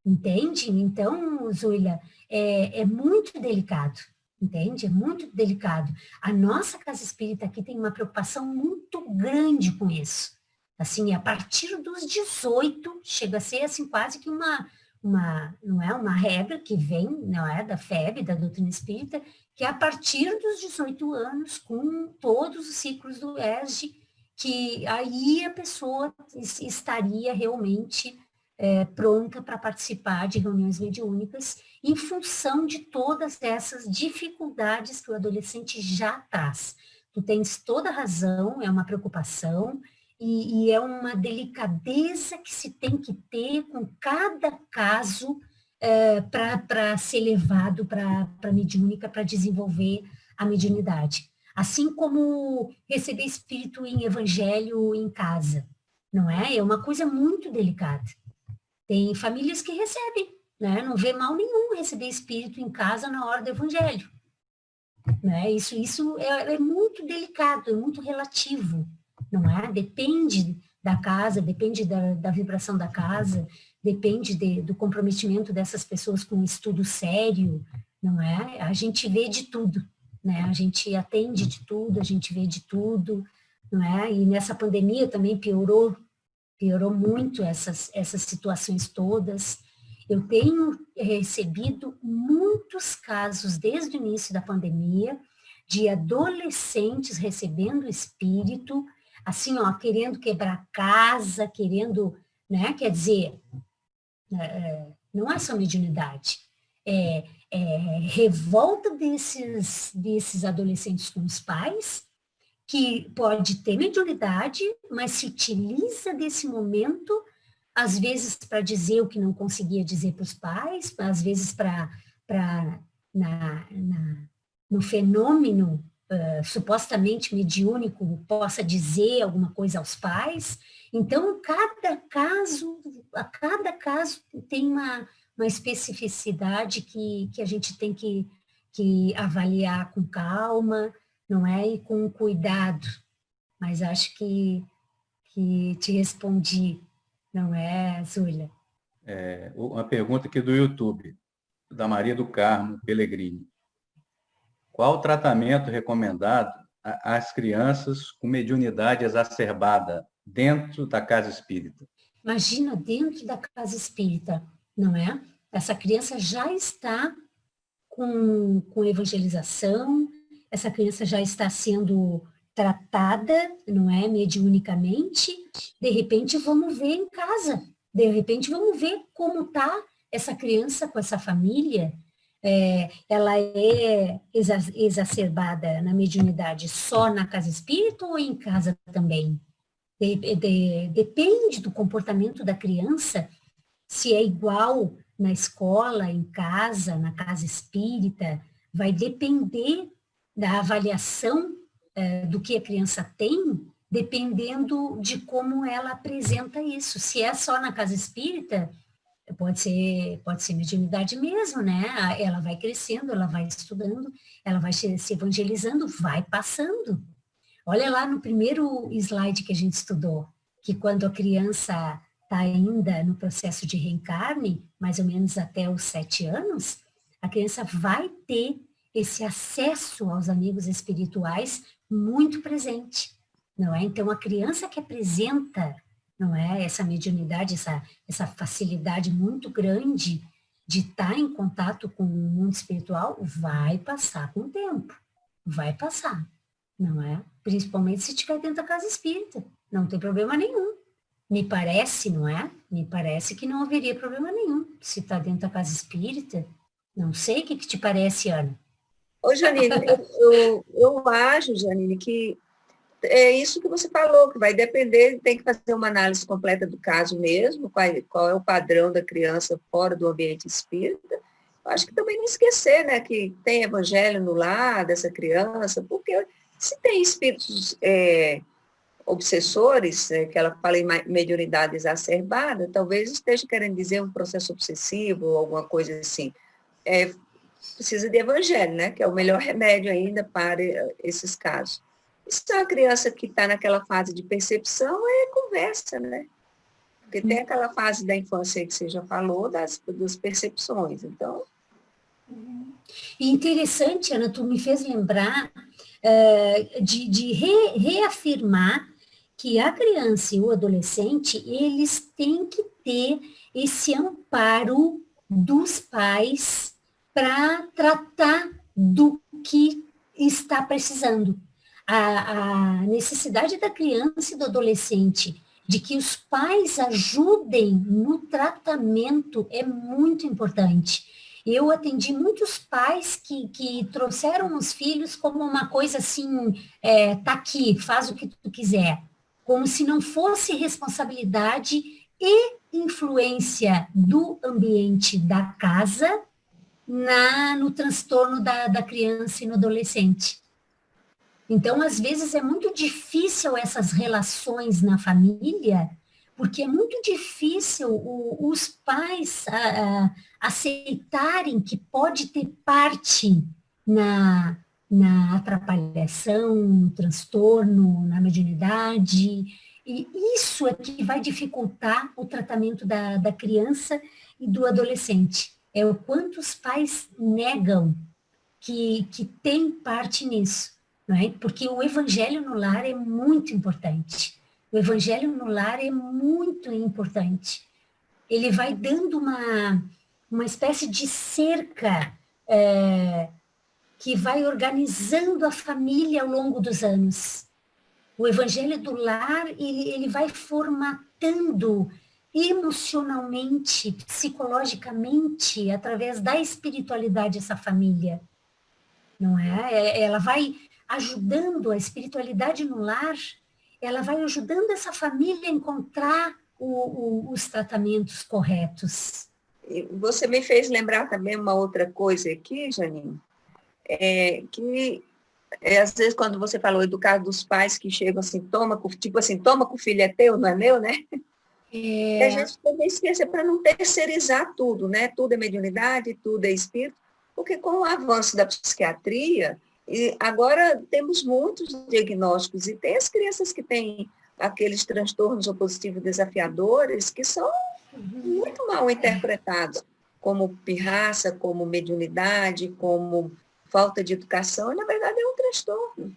B: entende? Então, Zuila, é muito delicado, entende? É muito delicado. A nossa casa espírita aqui tem uma preocupação muito grande com isso. Assim, a partir dos 18, chega a ser assim quase que não é uma regra que vem, não é, da FEB, da doutrina espírita, que é a partir dos 18 anos, com todos os ciclos do ESG, que aí a pessoa estaria realmente pronta para participar de reuniões mediúnicas, em função de todas essas dificuldades que o adolescente já traz. Tu tens toda a razão, é uma preocupação, e é uma delicadeza que se tem que ter com cada caso para ser levado para a mediúnica, para desenvolver a mediunidade. Assim como receber espírito em evangelho em casa, não é? É uma coisa muito delicada. Tem famílias que recebem, né? Não vê mal nenhum receber espírito em casa na hora do evangelho. Né? Isso é muito delicado, é muito relativo, não é? Depende da casa, depende da vibração da casa, depende do comprometimento dessas pessoas com um estudo sério, não é? A gente vê de tudo, né? A gente atende de tudo, a gente vê de tudo, não é? E nessa pandemia também piorou muito essas situações todas. Eu tenho recebido muitos casos desde o início da pandemia de adolescentes recebendo espírito, assim, ó, querendo quebrar casa, querendo, né, quer dizer, não é só mediunidade, revolta desses adolescentes com os pais, que pode ter mediunidade, mas se utiliza desse momento, às vezes para dizer o que não conseguia dizer para os pais, às vezes no fenômeno supostamente mediúnico possa dizer alguma coisa aos pais. Então, cada caso tem uma especificidade que a gente tem que avaliar com calma, não é? E com cuidado. Mas acho que te respondi, não é, Zúlia?
A: Uma pergunta aqui do YouTube, da Maria do Carmo Pellegrini. Qual o tratamento recomendado às crianças com mediunidade exacerbada dentro da casa espírita?
B: Imagina, dentro da casa espírita, não é? Essa criança já está com evangelização, essa criança já está sendo tratada, não é, mediunicamente. De repente vamos ver em casa, de repente vamos ver como está essa criança com essa família. Ela é exacerbada na mediunidade só na casa espírita ou em casa também? Depende do comportamento da criança, se é igual na escola, em casa, na casa espírita, vai depender da avaliação do que a criança tem, dependendo de como ela apresenta isso. Se é só na casa espírita, pode ser mediunidade mesmo, né? Ela vai crescendo, ela vai estudando, ela vai se evangelizando, vai passando. Olha lá no primeiro slide que a gente estudou, que quando a criança está ainda no processo de reencarne, mais ou menos até os 7 anos, a criança vai ter esse acesso aos amigos espirituais muito presente, não é? Então, a criança que apresenta, não é, essa mediunidade, essa facilidade muito grande de estar em contato com o mundo espiritual, vai passar com o tempo, vai passar, não é? Principalmente se estiver dentro da casa espírita, não tem problema nenhum. Me parece, não é? Me parece que não haveria problema nenhum. Se está dentro da casa espírita, não sei o que te parece, Ana.
C: Ô, Janine, eu acho, Janine, que é isso que você falou, que vai depender, tem que fazer uma análise completa do caso mesmo, qual é o padrão da criança fora do ambiente espírita. Eu acho que também não esquecer, né, que tem evangelho no lar dessa criança, porque se tem espíritos obsessores, que ela fala em mediunidade exacerbada, talvez esteja querendo dizer um processo obsessivo ou alguma coisa assim. Precisa de evangelho, né, que é o melhor remédio ainda para esses casos. Se é uma criança que está naquela fase de percepção, conversa, né? Porque tem aquela fase da infância que você já falou, das percepções, então...
B: E interessante, Ana, tu me fez lembrar de reafirmar que a criança e o adolescente, eles têm que ter esse amparo dos pais para tratar do que está precisando. A necessidade da criança e do adolescente de que os pais ajudem no tratamento é muito importante. Eu atendi muitos pais que trouxeram os filhos como uma coisa assim, tá aqui, faz o que tu quiser, como se não fosse responsabilidade e influência do ambiente da casa no transtorno da criança e no adolescente. Então, às vezes, é muito difícil essas relações na família, porque é muito difícil os pais aceitarem que pode ter parte na atrapalhação, no transtorno, na mediunidade, e isso é que vai dificultar o tratamento da criança e do adolescente. é o quanto os pais negam que tem parte nisso, não é? Porque o evangelho no lar é muito importante. O evangelho no lar é muito importante. Ele vai dando uma espécie de cerca que vai organizando a família ao longo dos anos. O evangelho do lar, ele vai formatando emocionalmente, psicologicamente, através da espiritualidade essa família, não é? Ela vai ajudando a espiritualidade no lar, ela vai ajudando essa família a encontrar os tratamentos corretos.
C: E você me fez lembrar também uma outra coisa aqui, Janine, que às vezes quando você falou do caso dos pais que chegam assim, toma com o filho é teu, não é meu, né? E a gente também esquece para não terceirizar tudo, né? Tudo é mediunidade, tudo é espírito, porque com o avanço da psiquiatria, e agora temos muitos diagnósticos, e tem as crianças que têm aqueles transtornos opositivos desafiadores que são muito mal interpretados, como pirraça, como mediunidade, como falta de educação, e na verdade é um transtorno.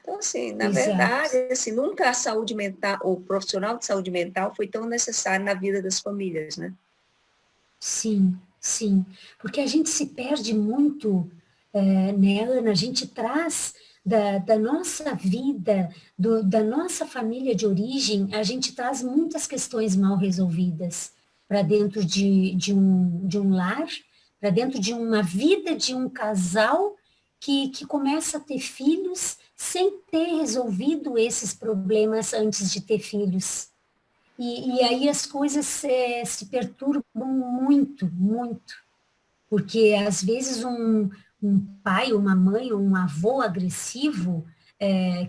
C: Então, assim, na verdade, assim, nunca a saúde mental, o profissional de saúde mental foi tão necessário na vida das famílias, né?
B: Sim, sim. Porque a gente se perde muito, né, Ana? A gente traz da nossa vida, da nossa família de origem, a gente traz muitas questões mal resolvidas para dentro de um lar, para dentro de uma vida de um casal que começa a ter filhos sem ter resolvido esses problemas antes de ter filhos. E aí as coisas se perturbam muito, muito. Porque às vezes um pai, uma mãe, ou um avô agressivo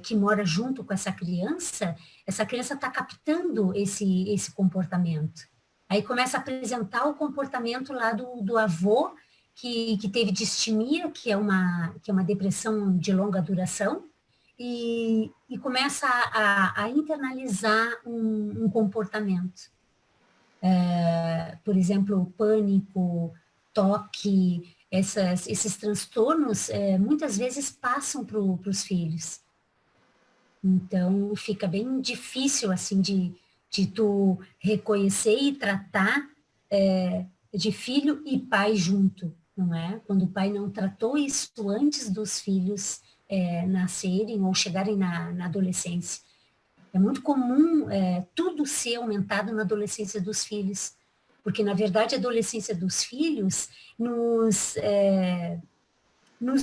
B: que mora junto com essa criança está captando esse comportamento. Aí começa a apresentar o comportamento lá do avô, que teve distimia, que é uma depressão de longa duração, e começa a internalizar um comportamento. Por exemplo, o pânico, toque, esses transtornos, muitas vezes passam para os filhos. Então, fica bem difícil, assim, de tu reconhecer e tratar de filho e pai junto, não é? Quando o pai não tratou isso antes dos filhos nascerem ou chegarem na adolescência. É muito comum tudo ser aumentado na adolescência dos filhos, porque, na verdade, a adolescência dos filhos nos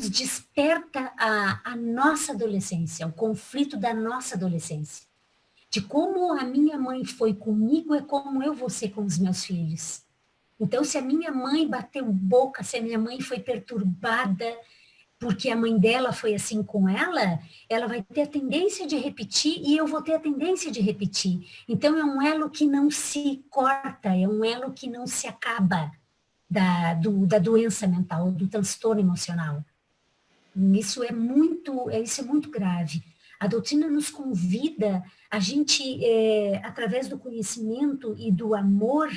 B: desperta a nossa adolescência, o conflito da nossa adolescência. De como a minha mãe foi comigo, é como eu vou ser com os meus filhos. Então, se a minha mãe bateu boca, se a minha mãe foi perturbada, porque a mãe dela foi assim com ela, ela vai ter a tendência de repetir e eu vou ter a tendência de repetir. Então, é um elo que não se corta, é um elo que não se acaba da doença mental, do transtorno emocional. Isso é muito grave. A doutrina nos convida a gente, através do conhecimento e do amor,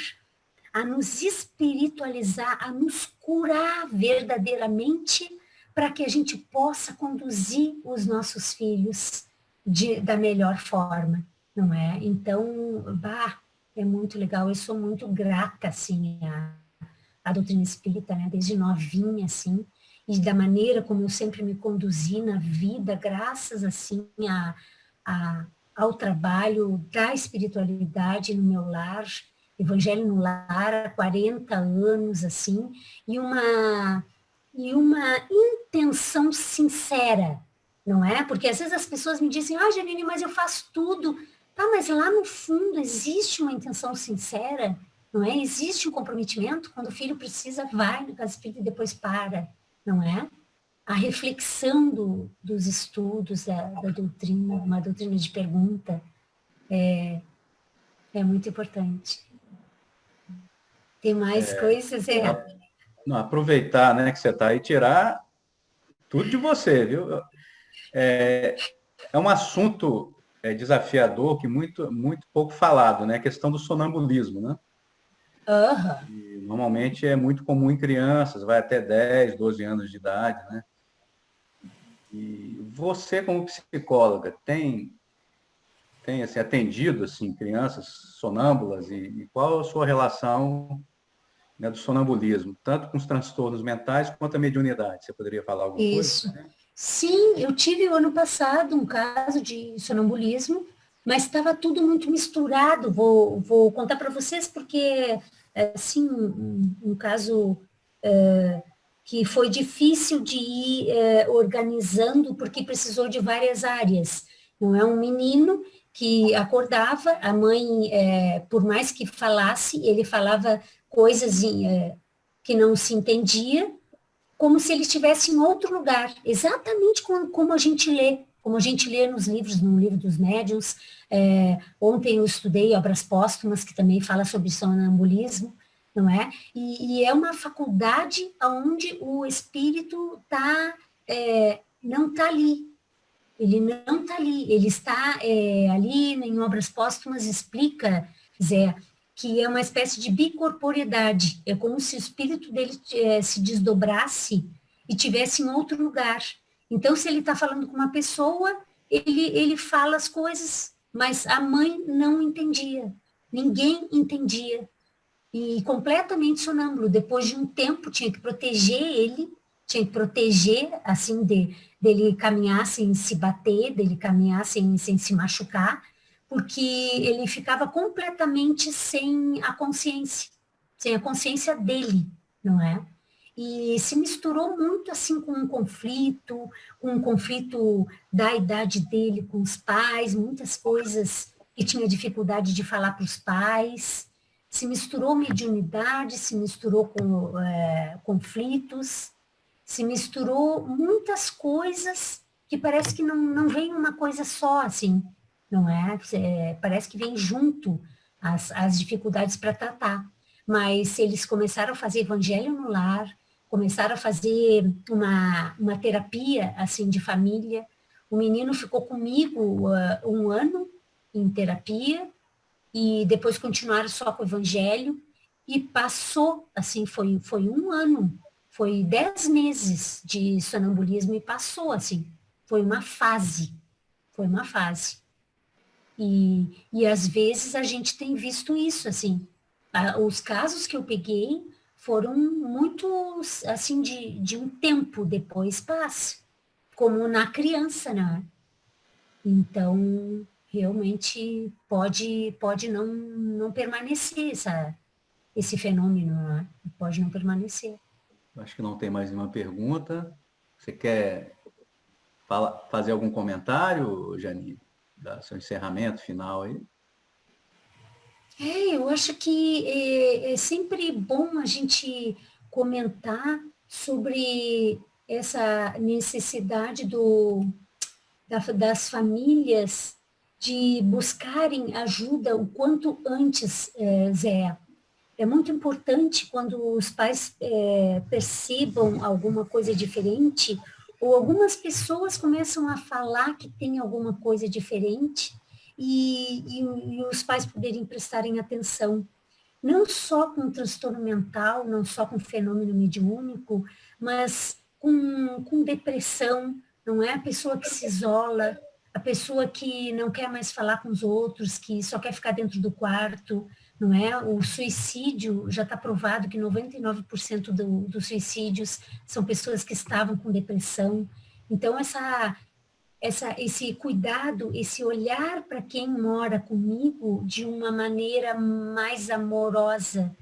B: a nos espiritualizar, a nos curar verdadeiramente, para que a gente possa conduzir os nossos filhos da melhor forma, não é? Então, é muito legal, eu sou muito grata, assim, à doutrina espírita, né? Desde novinha, assim, e da maneira como eu sempre me conduzi na vida, graças, assim, ao trabalho da espiritualidade no meu lar, Evangelho no Lar, há 40 anos, assim, e uma intenção sincera, não é? Porque às vezes as pessoas me dizem, Janine, mas eu faço tudo. Tá, mas lá no fundo existe uma intenção sincera, não é? Existe um comprometimento, quando o filho precisa, vai no caso espírita e depois para, não é? A reflexão dos estudos, da doutrina, uma doutrina de pergunta, é muito importante. Tem mais coisas?
A: Não, aproveitar, né, que você está aí, tirar tudo de você, viu? É um assunto desafiador que muito pouco falado, né? A questão do sonambulismo, né?
B: Uhum.
A: Normalmente é muito comum em crianças, vai até 10, 12 anos de idade, né? E você, como psicóloga, tem assim, atendido assim, crianças sonâmbulas e qual a sua relação, né, do sonambulismo, tanto com os transtornos mentais quanto a mediunidade? Você poderia falar alguma coisa?
B: Isso. Sim, eu tive o ano passado um caso de sonambulismo, mas estava tudo muito misturado. Vou contar para vocês porque, assim, um caso que foi difícil de ir organizando, porque precisou de várias áreas. Não é um menino que acordava, a mãe, por mais que falasse, ele falava coisas que não se entendia, como se ele estivesse em outro lugar, exatamente como a gente lê nos livros, no livro dos médiuns. Ontem eu estudei Obras Póstumas, que também fala sobre sonambulismo, não é? E é uma faculdade onde o espírito não está ali. Ele não está ali, ele está ali em Obras Póstumas, explica, Zé, que é uma espécie de bicorporidade, é como se o espírito dele se desdobrasse e tivesse em outro lugar. Então, se ele está falando com uma pessoa, ele fala as coisas, mas a mãe não entendia, ninguém entendia, e completamente sonâmbulo. Depois de um tempo, tinha que proteger ele, tinha que proteger, assim, dele caminhar sem se bater, dele caminhar sem se machucar, porque ele ficava completamente sem a consciência dele, não é? E se misturou muito, assim, com um conflito da idade dele com os pais, muitas coisas que tinha dificuldade de falar para os pais, se misturou mediunidade, se misturou com conflitos, se misturou muitas coisas que parece que não vem uma coisa só, assim, não é? Parece que vem junto as dificuldades para tratar. Mas eles começaram a fazer evangelho no lar, começaram a fazer uma terapia, assim, de família. O menino ficou comigo um ano em terapia, e depois continuaram só com o evangelho, e passou, assim, foi um ano, foi 10 meses de sonambulismo e passou, assim, foi uma fase. E às vezes a gente tem visto isso, assim, os casos que eu peguei foram muitos, assim, de um tempo, depois passa, como na criança, né? Então, realmente pode não permanecer esse fenômeno, né? Pode não permanecer.
A: Acho que não tem mais nenhuma pergunta. Você quer fazer algum comentário, Janine? Dar seu encerramento final aí?
B: Eu acho que é sempre bom a gente comentar sobre essa necessidade das famílias de buscarem ajuda o quanto antes, Zé. É muito importante quando os pais percebam alguma coisa diferente, ou algumas pessoas começam a falar que tem alguma coisa diferente, e os pais poderem prestarem atenção, não só com transtorno mental, não só com fenômeno mediúnico, mas com depressão, não é? A pessoa que se isola, a pessoa que não quer mais falar com os outros, que só quer ficar dentro do quarto, não é? O suicídio, já está provado que 99% dos suicídios são pessoas que estavam com depressão. Então, esse cuidado, esse olhar para quem mora comigo de uma maneira mais amorosa,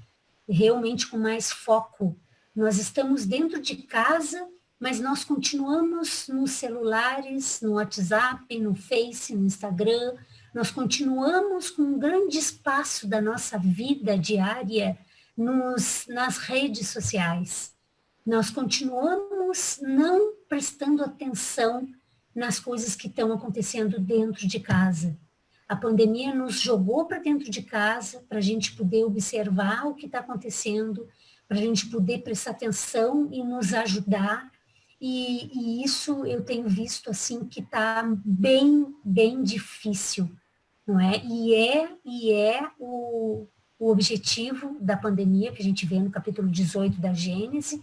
B: realmente com mais foco. Nós estamos dentro de casa, mas nós continuamos nos celulares, no WhatsApp, no Face, no Instagram, nós continuamos com um grande espaço da nossa vida diária nas redes sociais. Nós continuamos não prestando atenção nas coisas que estão acontecendo dentro de casa. A pandemia nos jogou para dentro de casa para a gente poder observar o que está acontecendo, para a gente poder prestar atenção e nos ajudar. E isso eu tenho visto assim que está bem, bem difícil, não é? E é o objetivo da pandemia, que a gente vê no capítulo 18 da Gênesis,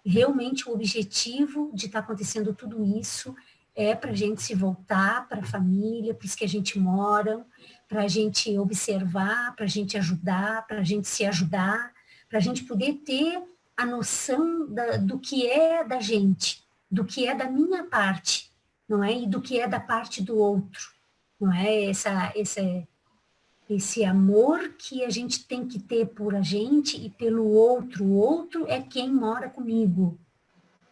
B: realmente o objetivo de estar acontecendo tudo isso é para a gente se voltar para a família, para os que a gente mora, para a gente observar, para a gente ajudar, para a gente se ajudar, para a gente poder ter a noção do que é da gente, do que é da minha parte, não é? E do que é da parte do outro, não é? Esse amor que a gente tem que ter por a gente e pelo outro. O outro é quem mora comigo,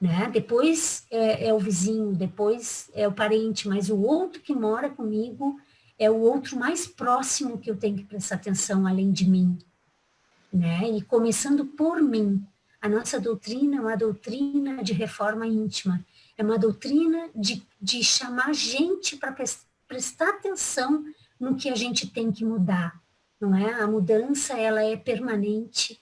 B: né? Depois é o vizinho, depois é o parente, mas o outro que mora comigo é o outro mais próximo que eu tenho que prestar atenção além de mim, né? E começando por mim. A nossa doutrina é uma doutrina de reforma íntima, é uma doutrina de chamar gente para prestar atenção no que a gente tem que mudar, não é? A mudança, ela é permanente,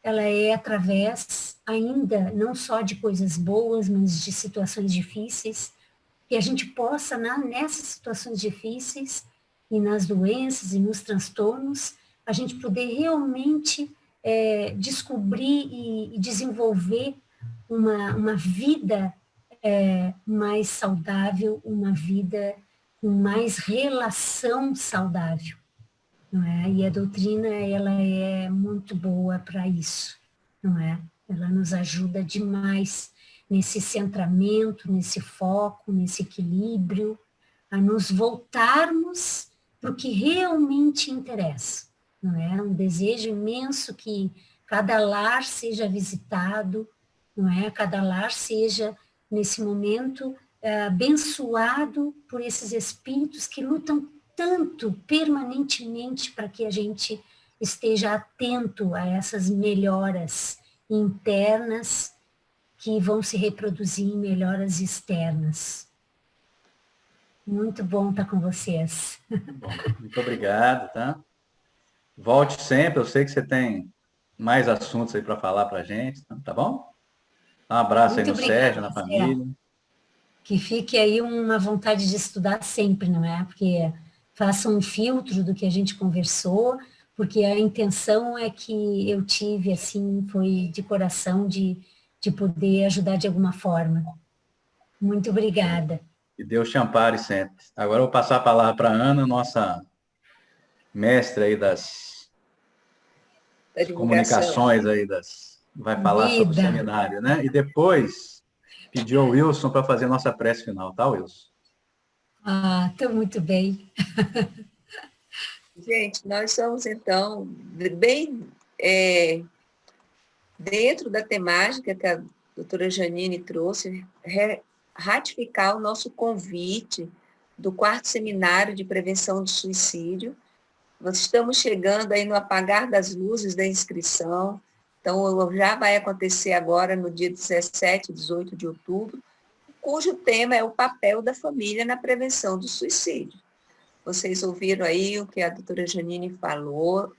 B: ela é através ainda não só de coisas boas, mas de situações difíceis, que a gente possa, nessas situações difíceis e nas doenças e nos transtornos, a gente poder realmente descobrir e desenvolver uma vida mais saudável, uma vida com mais relação saudável, não é? E a doutrina, ela é muito boa para isso, não é? Ela nos ajuda demais nesse centramento, nesse foco, nesse equilíbrio, a nos voltarmos para o que realmente interessa, não é? Um desejo imenso que cada lar seja visitado, não é? Cada lar seja, nesse momento, abençoado por esses espíritos que lutam tanto, permanentemente, para que a gente esteja atento a essas melhoras internas que vão se reproduzir em melhoras externas. Muito bom estar com vocês.
A: Bom, muito obrigado, tá? Volte sempre, eu sei que você tem mais assuntos aí para falar para a gente, tá bom? Um abraço
B: Muito
A: aí no
B: obrigada,
A: Sérgio, na família.
B: Que fique aí uma vontade de estudar sempre, não é? Porque faça um filtro do que a gente conversou, porque a intenção é que eu tive, assim, foi de coração de poder ajudar de alguma forma. Muito obrigada.
A: E Deus te ampare sempre. Agora eu vou passar a palavra para a Ana, nossa mestre aí das
C: Da divulgação.
A: comunicações aí, vai falar sobre o
B: Vida.
A: seminário, né? E depois pediu ao Wilson para fazer a nossa prece final, tá, Wilson?
B: Estou muito bem.
C: Gente, nós somos, então, bem dentro da temática que a doutora Janine trouxe, ratificar o nosso convite do 4º Seminário de Prevenção do Suicídio. Nós estamos chegando aí no apagar das luzes da inscrição, então já vai acontecer agora no dia 17 e 18 de outubro, cujo tema é o papel da família na prevenção do suicídio. Vocês ouviram aí o que a doutora Janine falou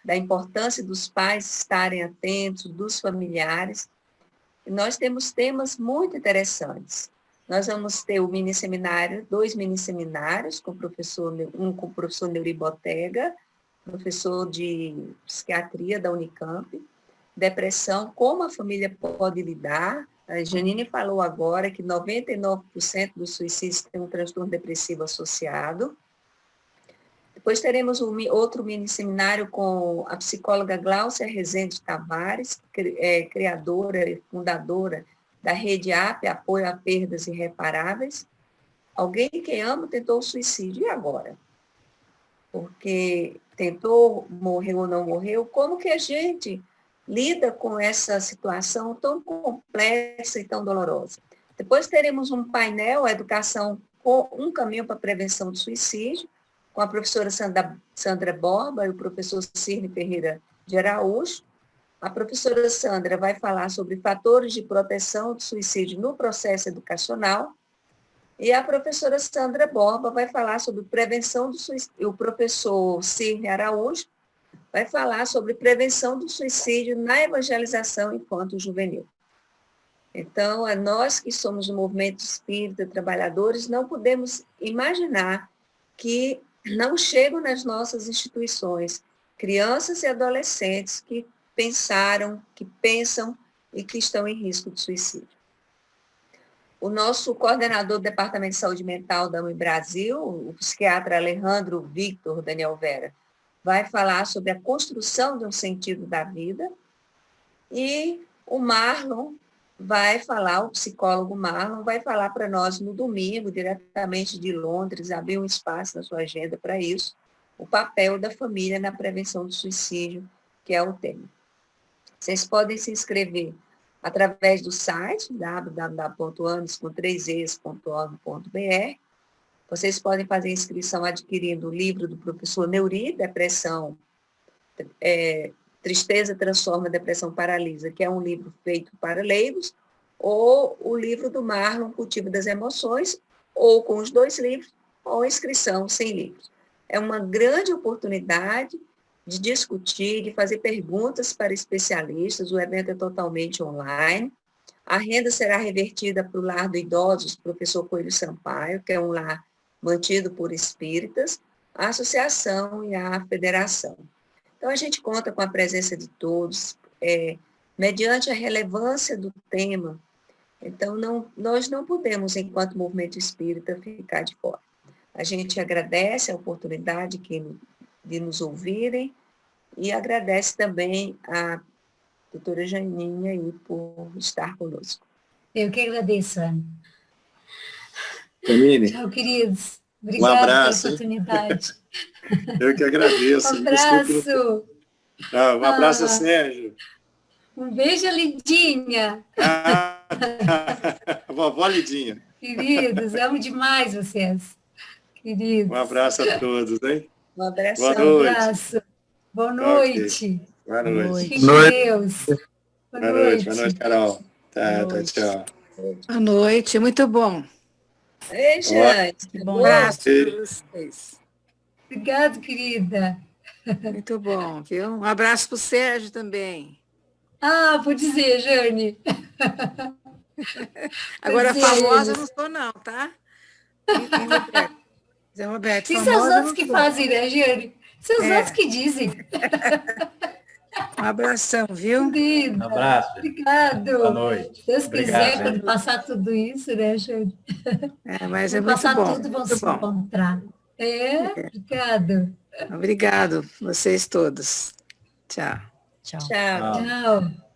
C: da importância dos pais estarem atentos, dos familiares. E nós temos temas muito interessantes. Nós vamos ter o mini-seminário, 2 mini-seminários, um com o professor Neuri Botega, professor de psiquiatria da Unicamp, depressão, como a família pode lidar. A Janine falou agora que 99% dos suicídios têm um transtorno depressivo associado. Depois teremos outro mini-seminário com a psicóloga Gláucia Rezende Tavares, criadora e fundadora da Rede AP, Apoio a Perdas Irreparáveis. Alguém que ama tentou o suicídio, e agora? Porque tentou, morreu ou não morreu, como que a gente lida com essa situação tão complexa e tão dolorosa? Depois teremos um painel, Educação com um caminho para a prevenção do suicídio, com a professora Sandra Borba e o professor Cirne Ferreira de Araújo. A professora Sandra vai falar sobre fatores de proteção do suicídio no processo educacional, e a professora Sandra Borba vai falar sobre prevenção do suicídio. O professor Cirne Araújo vai falar sobre prevenção do suicídio na evangelização infanto-juvenil. Então, nós que somos do movimento espírita, trabalhadores, não podemos imaginar que não chegam nas nossas instituições. Crianças e adolescentes que pensaram, que pensam e que estão em risco de suicídio. O nosso coordenador do Departamento de Saúde Mental da UNI Brasil, o psiquiatra Alejandro Victor Daniel Vera, vai falar sobre a construção de um sentido da vida. E o Marlon vai falar, o psicólogo Marlon, vai falar para nós no domingo, diretamente de Londres, abrir um espaço na sua agenda para isso, o papel da família na prevenção do suicídio, que é o tema. Vocês podem se inscrever através do site www.anes.org.br. Vocês podem fazer inscrição adquirindo o livro do professor Neuri, Depressão, Tristeza Transforma, Depressão Paralisa, que é um livro feito para leigos, ou o livro do Marlon, Cultivo das Emoções, ou com os 2 livros, ou inscrição sem livros. É uma grande oportunidade de discutir, de fazer perguntas para especialistas. O evento é totalmente online. A renda será revertida para o Lar do Idosos, professor Coelho Sampaio, que é um lar mantido por espíritas, a associação e a federação. Então, a gente conta com a presença de todos, mediante a relevância do tema. Então, nós não podemos, enquanto movimento espírita, ficar de fora. A gente agradece a oportunidade de nos ouvirem e agradece também a doutora Janinha aí por estar conosco.
B: Eu que agradeço, Ana.
D: Camille,
B: Tchau, queridos.
D: um
B: Obrigada
D: abraço.
B: pela oportunidade.
D: Eu que agradeço.
B: Um abraço.
D: Um abraço, Sérgio.
B: Um beijo, Lidinha.
D: Vovó Lidinha.
B: Queridos, amo demais vocês. Queridos.
D: Um abraço a todos, hein?
C: Um abraço.
D: Boa noite.
B: Um abraço. Boa noite.
D: Boa noite.
B: Fique com Deus.
D: Boa noite, Carol. Tá, tchau.
E: Boa noite, muito bom.
C: Ei, gente.
E: Bom abraço para vocês.
B: Obrigada, querida.
E: Muito bom, viu? Um abraço para o Sérgio também.
B: Vou dizer, Jane.
E: Agora,
B: Pois é,
E: famosa
B: eles.
E: não sou não, tá? E Roberto. Zé Roberto,
B: E são os
E: famosa
B: outros
E: não
B: que
E: sou.
B: fazem, né, Jane? São os outros que dizem.
E: Um abração, viu?
B: Querida.
A: Um abraço.
B: Obrigado.
A: Boa noite.
B: Se Deus
A: Obrigado,
B: quiser,
A: hein?
B: quando passar tudo isso, né, Jane?
E: Mas é
B: Quando
E: muito
B: passar
E: bom.
B: tudo, vão
E: Muito
B: se
E: bom.
B: encontrar. Obrigado.
E: Obrigado, vocês todos. Tchau.
B: Tchau.
C: Tchau.
B: Tchau.